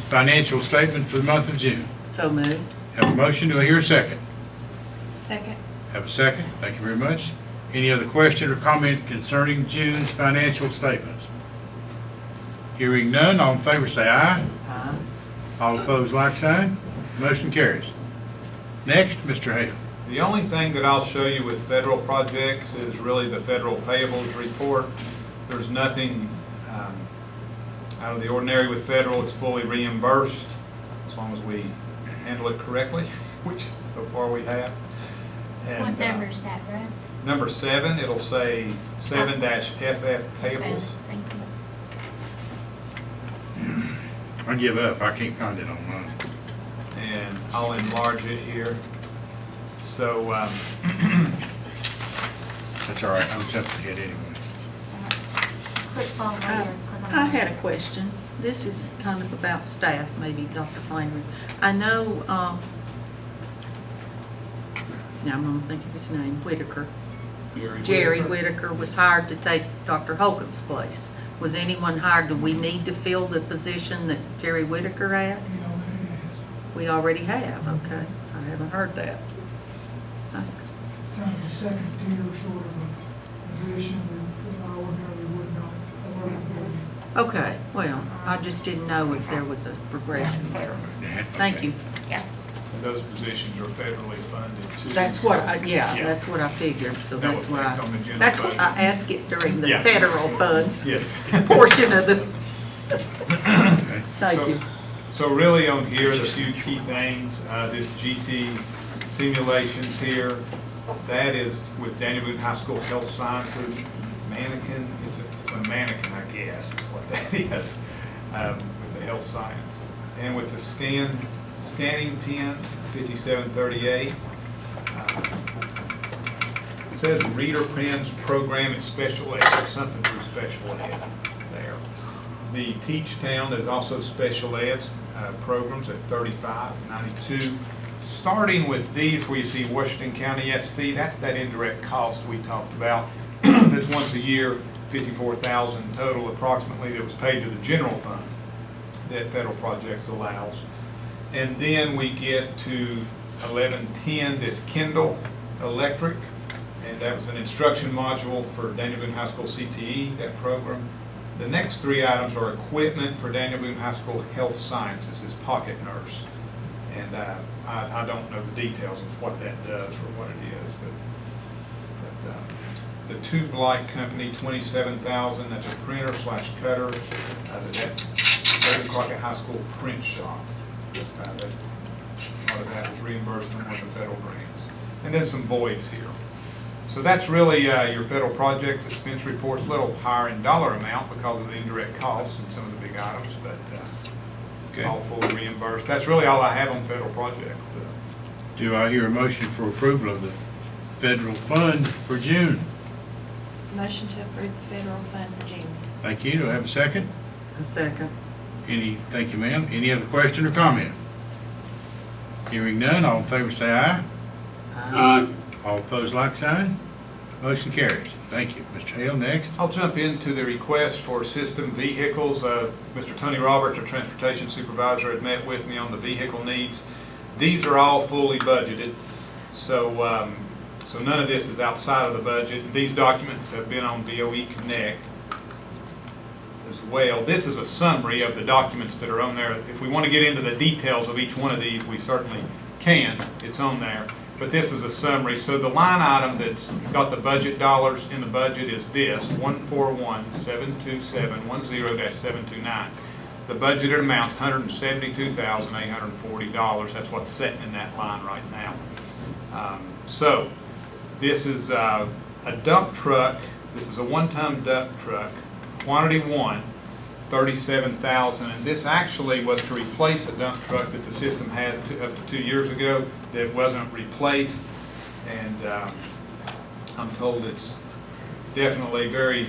financial statement for the month of June? So moved. Have a motion, do I hear a second? Second. Have a second, thank you very much. Any other question or comment concerning June's financial statements? Hearing none, all in favor say aye. Aye. All opposed, like sign. Motion carries. Next, Mr. Hale. The only thing that I'll show you with federal projects is really the federal payables report. There's nothing out of the ordinary with federal. It's fully reimbursed as long as we handle it correctly, which so far we have. And, What number is that, Brad? Number 7, it'll say 7-FF payables. Thank you. I give up, I can't find it on mine. And I'll enlarge it here. So, That's all right, I'm jumping ahead anyway. Quick phone later. 'cause I'm- I had a question. This is kind of about staff, maybe Dr. Flannery. I know, now I'm gonna think of his name, Whitaker. Jerry Whitaker was hired to take Dr. Holcomb's place. Was anyone hired? Do we need to fill the position that Jerry Whitaker had? We already have, okay. I haven't heard that. Thanks. Kind of a second tier sort of a position that I ordinarily would not alert the board. Okay, well, I just didn't know if there was a progression there. Thank you. Yeah. And those positions are federally funded too. That's what I, Yeah. that's what I figured, so No that's why, effect on the general that's what I budget. asked it during the Yeah. federal funds Yes. portion of the, Okay. thank So- you. So really on here, the few key things, this GT simulations here, that is with Daniel Boone High School Health Sciences mannequin. It's a mannequin, I guess, is what that is, with the health science. And with the scanning pens, 5738. It says reader pens program at special ed, so something through special ed there. The Teach Town, there's also special ed programs at 3592. Starting with these where you see Washington County SC, that's that indirect cost we talked about. That's once a year, $54,000 total approximately that was paid to the general fund that federal projects allows. And then we get to 1110, this Kindle Electric. And that was an instruction module for Daniel Boone High School CTE, that program. The next three items are equipment for Daniel Boone High School Health Sciences, his pocket nurse. And I don't know the details of what that does or what it is, but the Tube Light Company, $27,000, that's a printer / cutter, that's David Crockett High School print shop. Part of that was reimbursement of the federal grants. And then some voids here. So that's really your federal projects expense reports, a little higher in dollar amount because of the indirect costs and some of the big items, but Okay. all fully reimbursed. That's really all I have on federal projects. Do I hear a motion for approval of the federal fund for June? Motion to approve the federal fund for June. Thank you. Do I have a second? A second. Thank you, ma'am. Any other question or comment? Hearing none, all in favor say aye. All opposed, like sign. Motion carries. Thank you. Mr. Hale, next. I'll jump into the request for system vehicles. Mr. Tony Roberts, our transportation supervisor, had met with me on the vehicle needs. These are all fully budgeted, so so none of this is outside of the budget. These documents have been on BOE Connect as well. This is a summary of the documents that are on there. If we want to get into the details of each one of these, we certainly can. It's on there. But this is a summary. So the line item that's got the budget dollars in the budget is this, 141-72710-729. The budgeted amount's $172,840. That's what's sitting in that line right now. So this is a dump truck. This is a one-ton dump truck, quantity 1, $37,000. And this actually was to replace a dump truck that the system had up to 2 years ago that wasn't replaced. And I'm told it's definitely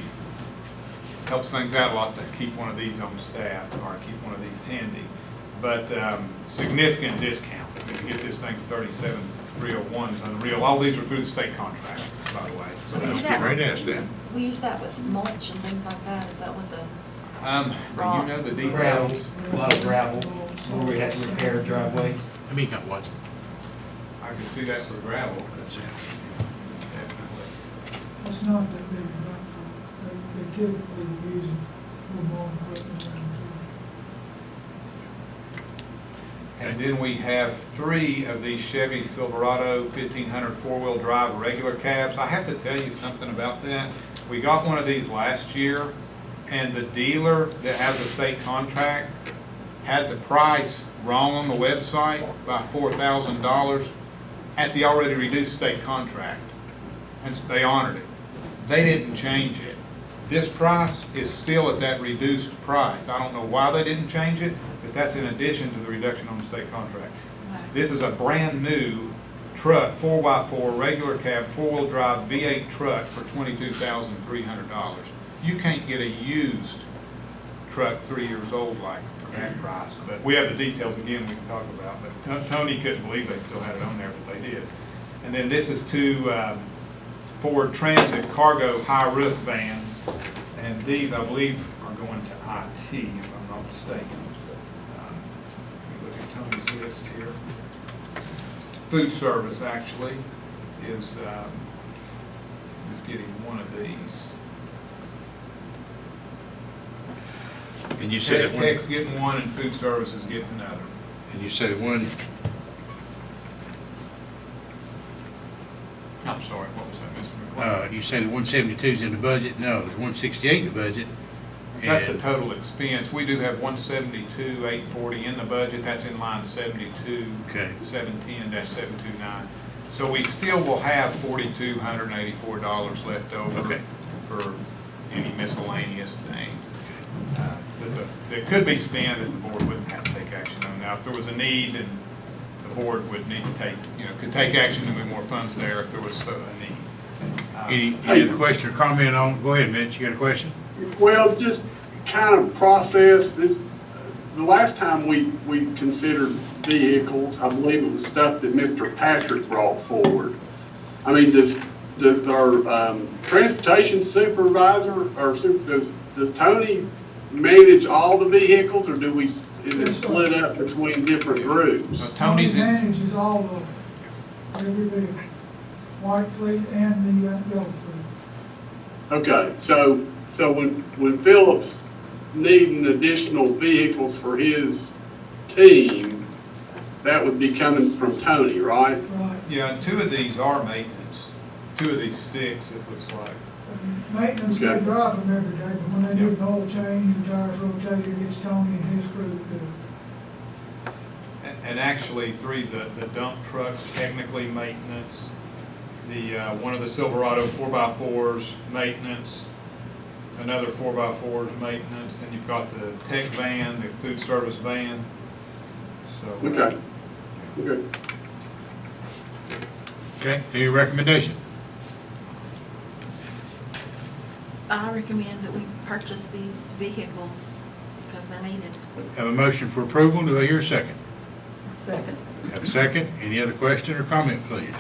helps things out a lot to keep one of these on staff or keep one of these handy. But significant discount. If you get this thing for $37,301, it's unreal. All these are through the state contract, by the way. So Let's get right to ask them. We use that with mulch and things like that. Is that what the, do you know the Gravel, details? a lot of gravel, where we have to repair driveways. Let me come watch it. I can see that for gravel. That's it. Definitely. It's not that big a dump truck. They typically use them for more equipment around And then we have 3 of these Chevy Silverado 1500 four-wheel drive regular cabs. I have to tell you something about that. We got one of these last year, and the dealer that has a state contract had the price wrong on the website by $4,000 at the already reduced state contract, and so they honored it. They didn't change it. This price is still at that reduced price. I don't know why they didn't change it, but that's in addition to the reduction on the state contract. This is a brand new truck, 4x4, regular cab, four-wheel drive V8 truck for $22,300. You can't get a used truck 3 years old like for that price. But we have the details again we can talk about. But Tony couldn't believe they still had it on there, but they did. And then this is 2 Ford Transit cargo high roof vans. And these, I believe, are going to IT, if I'm not mistaken. Let me look at Tony's list here. Food service, actually, is getting one of these. And you said that one, Tech's getting one, and food service is getting another. and you said one, I'm sorry, what was that, Mr. McClung? you say the 172 is in the budget? No, there's 168 in the budget. That's the And- total expense. We do have 172,840 in the budget. That's in line 72, Okay. 710-729. So we still will have $4,284 left over Okay. for any miscellaneous things that could be spent that the board wouldn't have to take action on. Now, if there was a need, then the board would need to take, could take action to move more funds there if there was a need. Any other question or comment on, go ahead, Mitch, you got a question? Well, just kind of process this. The last time we considered vehicles, I believe it was stuff that Mr. Patrick brought forward. I mean, does our transportation supervisor, or does Tony manage all the vehicles, or is it split up between different groups? Tony's in. manages all of them, every vehicle. white fleet and the yellow fleet. Okay, so when Phillips needing additional vehicles for his team, that would be coming from Tony, right? Right. Yeah, and 2 of these are maintenance. 2 of these 6, it looks like. Maintenance, they Okay. drive them every day, but when they need an oil change and tires rotated, it's Tony and his crew that do it. And actually, 3, the dump trucks, technically maintenance. The, one of the Silverado 4x4s, maintenance. Another 4x4's maintenance. And you've got the tech van, the food service van. So. Okay. Okay. Okay, any recommendation? I recommend that we purchase these vehicles because they're needed. Have a motion for approval, do I hear a second? Second. Have a second, any other question or comment, please?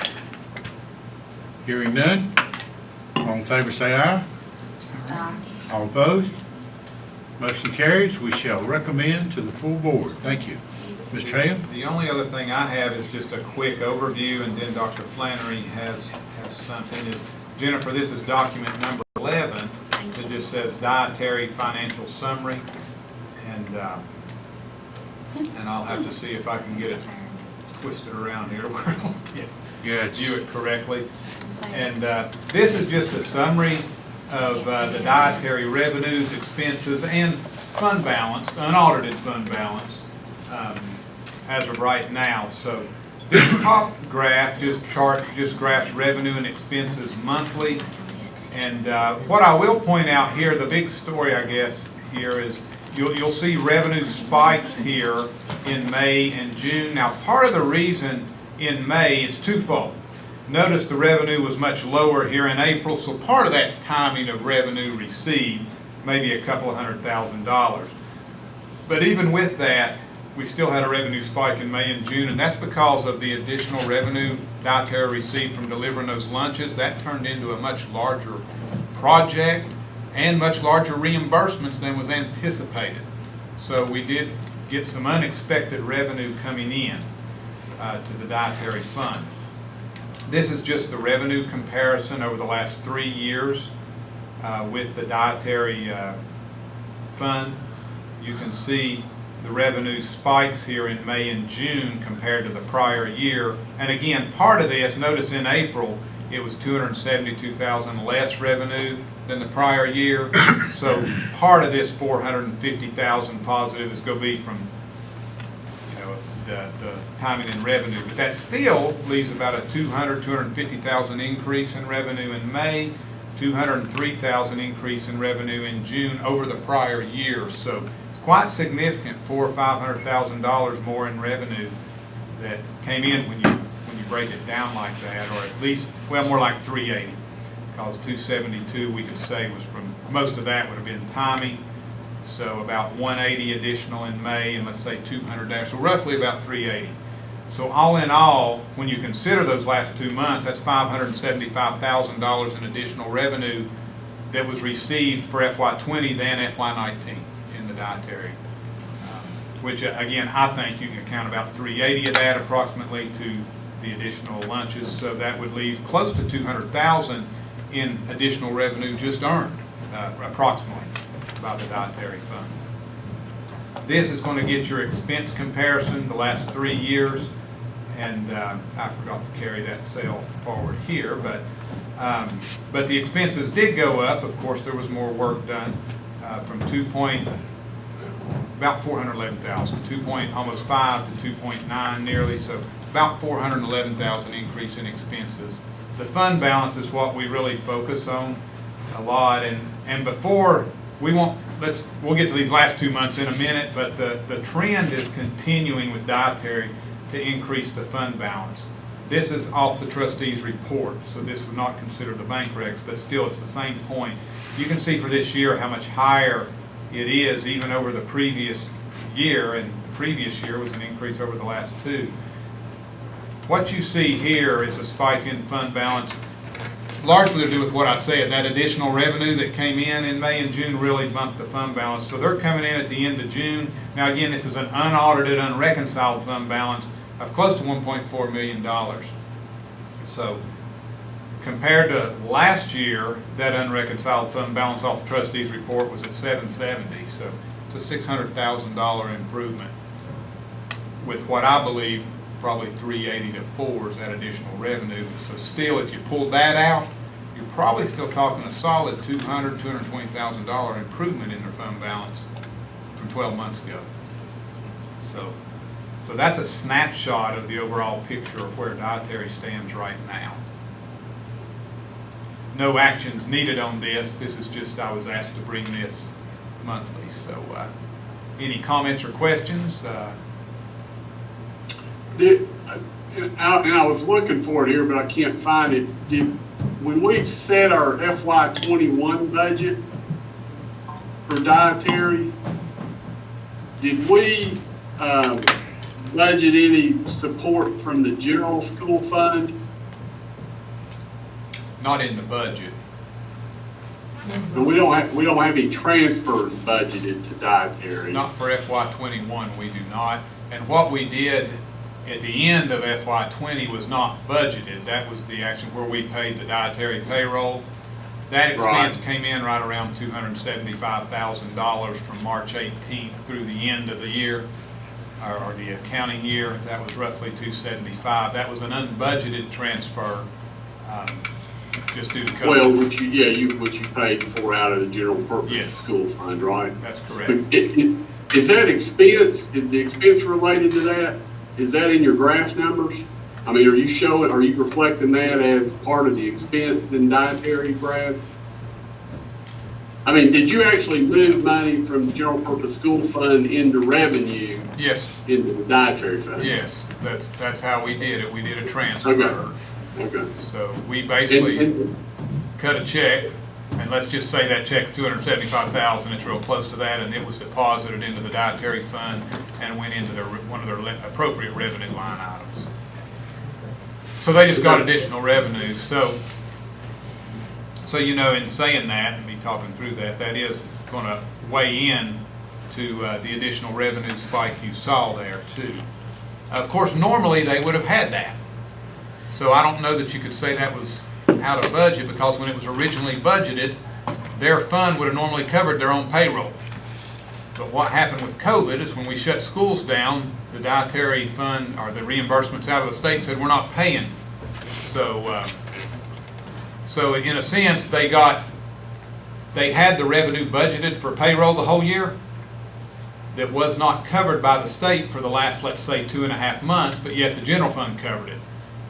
Hearing none, all in favor say aye. All opposed? Motion carries, we shall recommend to the full board. Thank you. Mr. Hale? The only other thing I have is just a quick overview, and then Dr. Flannery has something. Is Jennifer, this is document number 11. It just says dietary financial summary, and I'll have to see if I can get it twisted around here where it'll view it correctly. And this is just a summary of the dietary revenues, expenses, and fund balance, unaudited fund balance, as of right now. So this top graph just graphs revenue and expenses monthly. And what I will point out here, the big story I guess here is you'll see revenue spikes here in May and June. Now part of the reason in May, it's twofold. Notice the revenue was much lower here in April, so part of that's timing of revenue received, maybe a couple of $100,000. But even with that, we still had a revenue spike in May and June, and that's because of the additional revenue dietary received from delivering those lunches. That turned into a much larger project and much larger reimbursements than was anticipated. So we did get some unexpected revenue coming in to the dietary fund. This is just the revenue comparison over the last 3 years with the dietary fund. You can see the revenue spikes here in May and June compared to the prior year. And again, part of this, notice in April, it was $272,000 less revenue than the prior year. So part of this $450,000 positive is going to be from the timing in revenue. But that still leaves about a $250,000 increase in revenue in May, $203,000 increase in revenue in June over the prior year. So quite significant, $400,000 or $500,000 more in revenue that came in when you break it down like that, or at least, well, more like 380, because 272 we could say was from, most of that would have been timing, so about 180 additional in May, and let's say 200, so roughly about 380. So all in all, when you consider those last 2 months, that's $575,000 in additional revenue that was received for FY20 than FY19 in the dietary, which again, I think you can account about 380 of that approximately to the additional lunches, so that would leave close to 200,000 in additional revenue just earned, approximately, by the dietary fund. This is going to get your expense comparison the last 3 years, and I forgot to carry that cell forward here, but the expenses did go up. Of course, there was more work done from about 411,000, almost 5 to 2.9 nearly, so about 411,000 increase in expenses. The fund balance is what we really focus on a lot, and before we'll get to these last 2 months in a minute, but the trend is continuing with dietary to increase the fund balance. This is off the trustees' report, so this would not consider the bank recs, but still it's the same point. You can see for this year how much higher it is even over the previous year, and the previous year was an increase over the last 2. What you see here is a spike in fund balance, largely to do with what I said. That additional revenue that came in May and June really bumped the fund balance. So they're coming in at the end of June. Now again, this is an unaudited, unreconciled fund balance of close to $1.4 million. So compared to last year, that unreconciled fund balance off the trustees report was at 770, so it's a $600,000 improvement with what I believe probably 380 to 4 is that additional revenue. So still, if you pull that out, you're probably still talking a solid $220,000 improvement in their fund balance from 12 months ago. So that's a snapshot of the overall picture of where dietary stands right now. No actions needed on this. This is just, I was asked to bring this monthly. So any comments or questions? And I was looking for it here, but I can't find it. When we set our FY '21 budget for dietary, did we budget any support from the general school fund? Not in the budget. And we don't have any transfers budgeted to dietary. Not for FY '21, we do not. And what we did at the end of FY '20 was not budgeted. That was the action where we paid the dietary payroll. That expense came in right around $275,000 from March 18th through the end of the year, or the accounting year. That was roughly $275,000. That was an unbudgeted transfer, just due to COVID. Well, which you paid for out of the general purpose Yes. school fund, right? That's But correct. is that expense, is the expense related to that? Is that in your graph numbers? I mean, are you reflecting that as part of the expense in dietary, Brad? I mean, did you actually move money from the general purpose school fund into revenue Yes, into the dietary fund? yes, that's how we did it. We did a transfer. Okay. So we basically And- cut a check, and let's just say that check's $275,000, it's real close to that, and it was deposited into the dietary fund and went into one of their appropriate revenue line items. So they just got additional revenue. So in saying that, and me talking through that, that is going to weigh in to the additional revenue spike you saw there too. Of course, normally they would have had that. So I don't know that you could say that was out of budget, because when it was originally budgeted, their fund would have normally covered their own payroll. But what happened with COVID is when we shut schools down, the dietary fund, or the reimbursements out of the state, said we're not paying. So in a sense, they had the revenue budgeted for payroll the whole year that was not covered by the state for the last, let's say, 2.5 months, but yet the general fund covered it.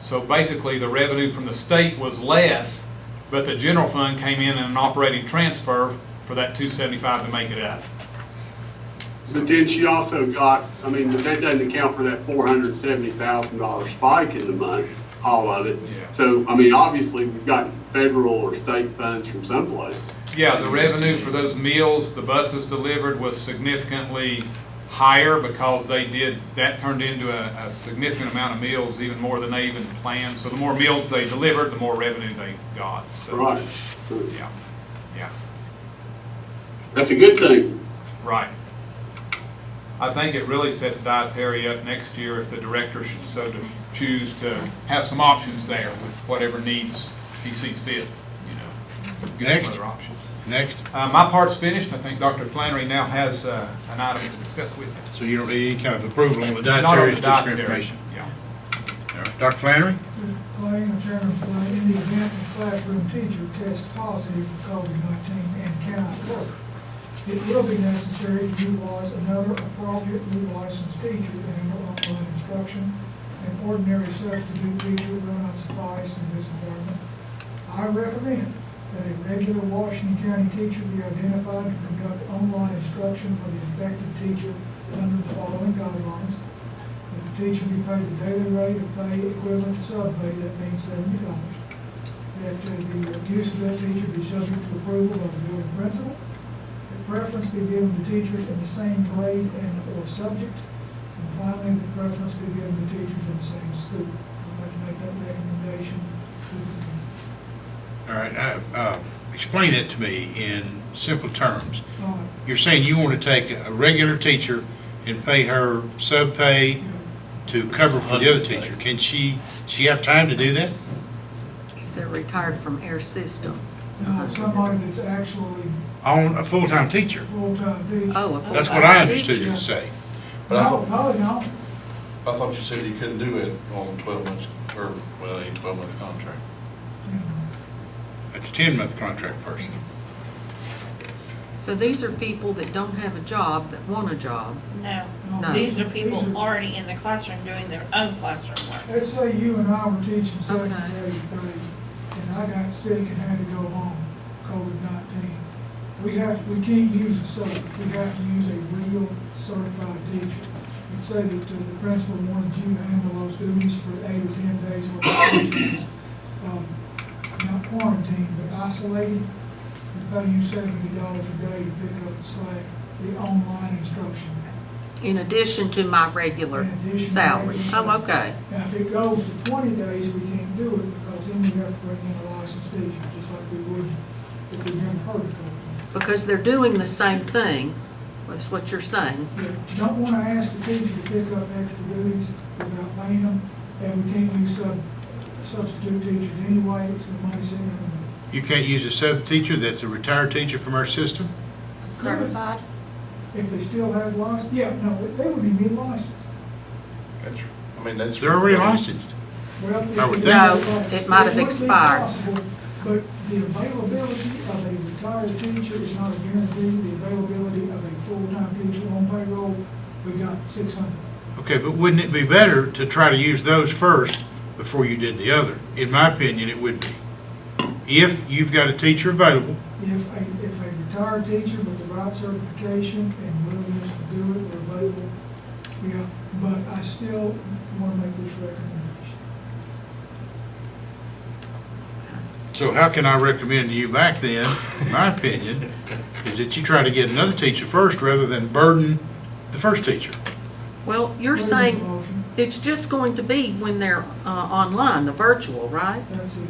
So basically, the revenue from the state was less, but the general fund came in an operating transfer for that $275 to make it up. But then she also got, I mean, that doesn't account for that $470,000 spike in the month, all of it. Yeah. So, I mean, obviously, we've got federal or state funds from someplace. Yeah, the revenue for those meals the buses delivered was significantly higher, because that turned into a significant amount of meals, even more than they even planned. So the more meals they delivered, the more revenue they got. So, Right. Yeah, That's a good thing. right. I think it really sets dietary up next year if the director should so to choose to have some options there with whatever needs he sees fit, give Next. some other options. Next, My part's finished. I think Dr. Flannery now has an item to discuss with you. so you don't need any kind of approval on the Not on dietary, the it's just for dietary, information. yeah. All right. Dr. Flannery? Claim, Chairman Clay, in the event a classroom teacher tests positive for COVID-19 and cannot work, it will be necessary to utilize another appropriately licensed teacher to handle online instruction. An ordinary substitute teacher will not suffice in this environment. I recommend that a regular Washington County teacher be identified to conduct online instruction for the infected teacher under the following guidelines. If the teacher be paid the daily rate of pay equivalent to sub-pay, that means $70. That the use of that teacher be subject to approval by the building principal. That preference be given to teachers in the same grade and/or subject. And finally, the preference be given to teachers in the same school. I'd like to make that recommendation to the committee. All right, explain it to me in simple terms. Uh, You're saying you want to take a regular teacher and pay her sub-pay to cover for the other teacher. Can she have time to do that? If they're retired from air system. No, somebody that's actually On a full-time teacher. full-time teacher. Oh, a That's full-time what I understood you teacher. to say. But I No, thought, no, I thought you said you couldn't do it on 12 months, or, well, a 12-month contract. It's a 10-month contract person. So these are people that don't have a job, that want a job. No, No. these are These people are- already in the classroom doing their own classroom work. Let's say you and I were teaching second Okay. grade, and I got sick and had to go home, COVID-19. We can't use a sub, we have to use a real certified teacher. Let's say that the principal wanted you to handle those duties for 8 or 10 days while the teacher was, not quarantined, but isolated. We pay you $70 a day to pick up the slack, the online instruction. In addition to my regular In addition to salary. regular Oh, salary. okay. Now, if it goes to 20 days, we can't do it because then we have to bring in a licensed teacher, just like we would if we never heard of COVID. Because they're doing the same thing, that's what you're saying. You don't want to ask the teacher to pick up extra duties without paying them, and we can't use substitute teachers anyway, so the money's sitting in the middle. You can't use a sub-teacher that's a retired teacher from our system? Certified? If they still have license, yeah, no, they wouldn't even need license. That's, I mean, that's. They're already licensed. Well, I would if think- they No, had license, it might have would be expired. possible, But the availability of a retired teacher is not a guarantee. The availability of a full-time teacher on payroll, we got 600. Okay, but wouldn't it be better to try to use those first before you did the other? In my opinion, it would be. If you've got a teacher available, If a retired teacher with the right certification and willingness to do it are available, yeah, but I still want to make this recommendation. so how can I recommend to you back then, in my opinion, is that you try to get another teacher first rather than burden the first teacher? Well, you're Put it in saying motion. it's just going to be when they're online, the virtual, right? That's it.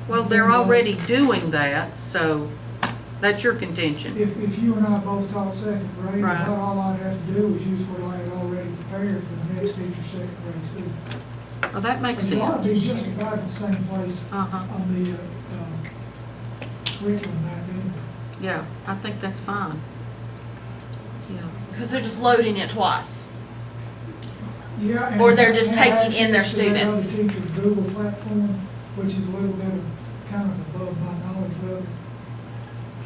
Well, they're already doing that, so that's your contention. If you and I both taught second grade, Right. about all I'd have to do is use what I had already prepared for the next teacher's second grade students. Well, that makes It ought to be sense. just about in the same place Uh-huh, on the curriculum map anyway. yeah, I think that's fine. Yeah, Because they're just loading it twice. Yeah. and Or they're have just taking in their access to that other students. teacher's Google platform, which is a little bit of, kind of above my knowledge level.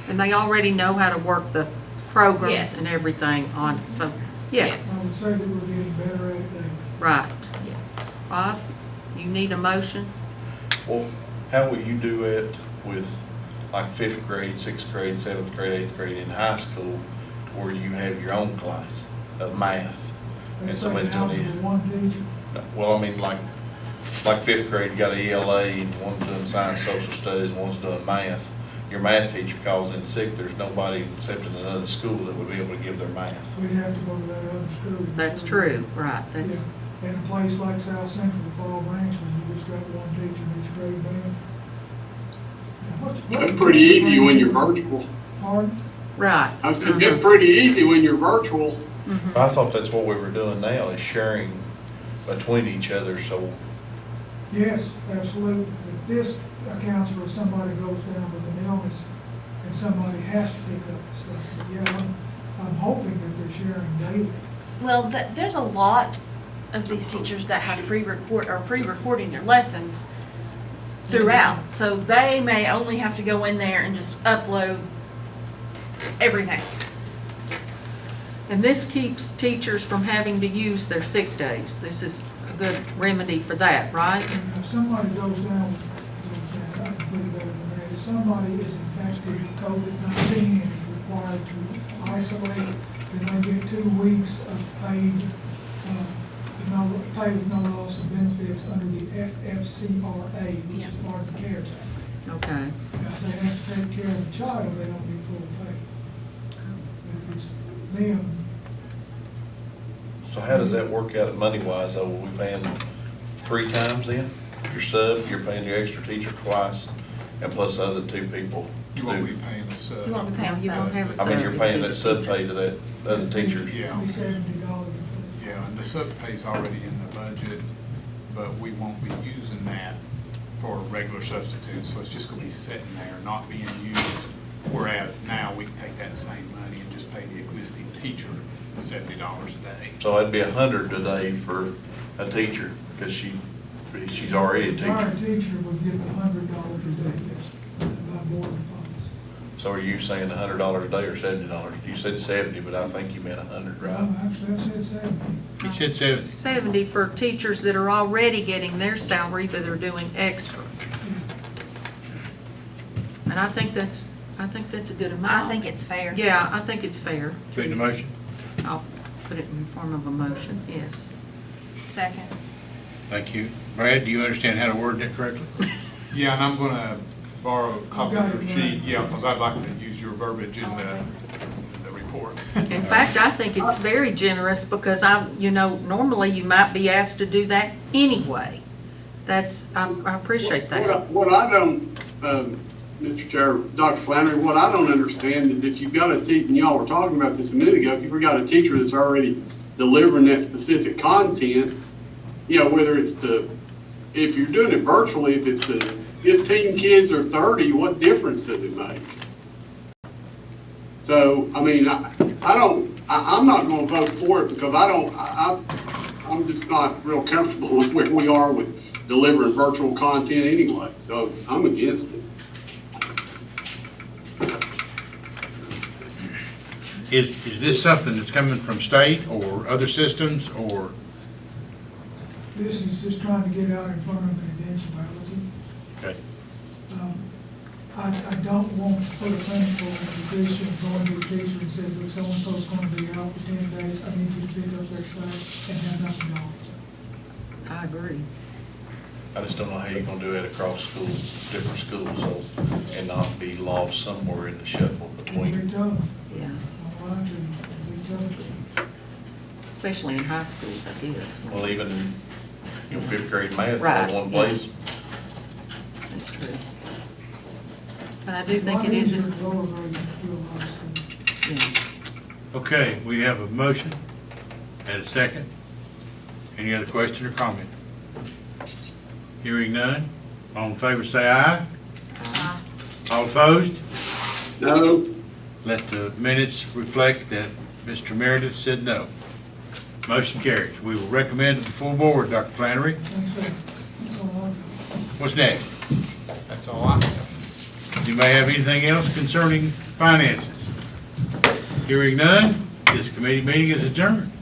and they already know how to work the programs Yes. and everything on, so, yes, I would say that we're getting better at it daily. right. Yes. Bob, you need a motion? Well, how will you do it with like 5th grade, 6th grade, 7th grade, 8th grade in high school, where you have your own class of math? And Let's say somebody's doing algebra it. one teacher. Well, I mean, like 5th grade, you got a ELA, and one's doing science, social studies, and one's doing math. Your math teacher calls in sick, there's nobody except in another school that would be able to give their math. We'd have to go to that other school. That's true, right, that's, Yeah, in a place like South Central, Fall Branch, when you just got one teacher in each grade band. That's pretty easy when you're virtual. Pardon? right. I said, it's pretty easy when you're virtual. Mhm. I thought that's what we were doing now, is sharing between each other, so, Yes, absolutely. But this accounts for if somebody goes down with an illness and somebody has to pick up the stuff. But yeah, I'm hoping that they're sharing daily. Well, there's a lot of these teachers that have pre-recording their lessons throughout. So they may only have to go in there and just upload everything. And this keeps teachers from having to use their sick days. This is a good remedy for that, right? And if somebody goes down, I can put it better than that. If somebody is infected with COVID-19 and is required to isolate, then they get 2 weeks of paid, pay with no loss of benefits under the FFCRA, which is part of the CARES Act. Okay. Now, if they have to take care of the child, they don't get full pay. But if it's them, so how does that work out money-wise? Are we paying 3 times then? Your sub, you're paying your extra teacher twice, and plus the other 2 people to You won't be do. paying the sub. You won't be paying You don't have a I mean, you're sub. paying that sub pay to that other teachers. Yeah, it's $70 a pay. yeah, and the sub pay's already in the budget, but we won't be using that for regular substitutes, so it's just gonna be sitting there, not being used. Whereas now, we can take that same money and just pay the existing teacher $70 a day. So that'd be $100 a day for a teacher, because she's already a Our teacher. teacher would get $100 a day, yes, by board policy. So are you saying $100 a day or $70? You said 70, but I think you meant 100, right? Well, actually, I said 70. He said 70. 70 for teachers that are already getting their salary, but they're doing extra. And I think that's a good amount. I think it's fair. Yeah, I think it's fair. Put in the motion. I'll put it in form of a motion, yes. Second. Thank you. Brad, do you understand how to word that correctly? Yeah, and I'm gonna borrow a copy Got of it, your sheet, right. yeah, because I'd like to use your verbiage in the report. In fact, I think it's very generous because normally you might be asked to do that anyway. I appreciate that. What I don't, Mr. Chair, Dr. Flannery, what I don't understand is if you've got a teacher, and y'all were talking about this a minute ago, if you've got a teacher that's already delivering that specific content, whether it's if you're doing it virtually, if it's to 15 kids or 30, what difference does it make? So, I mean, I'm not gonna vote for it because I'm just not real comfortable with where we are with delivering virtual content anyway, so I'm against it. Is this something that's coming from state or other systems, or? This is just trying to get out in front of an eventuality. Okay. I don't want to put a principal in a position of going to a teacher and say, look, so-and-so's going to be out for 10 days, I need you to pick up their slack and have nothing to offer. I agree. I just don't know how you're gonna do it across different schools, so, and not be lost somewhere in the shuffle It'll between. be tough, Yeah, I'll lie to you, it'll be tough. especially in high schools, I guess. Well, even, fifth grade math Right, in one yeah. place. That's true. But I do think Lot it is, easier to lower grade than to a high school. yeah. Okay, we have a motion and a second. Any other question or comment? Hearing none. All in favor say aye. All opposed? No, Let the minutes reflect that Mr. Meredith said no. Motion carries. We will recommend to the full board, Dr. Flannery. Thanks, sir. That's all I've got. What's next? That's all I have. You may have anything else concerning finances. Hearing none, this committee meeting is adjourned.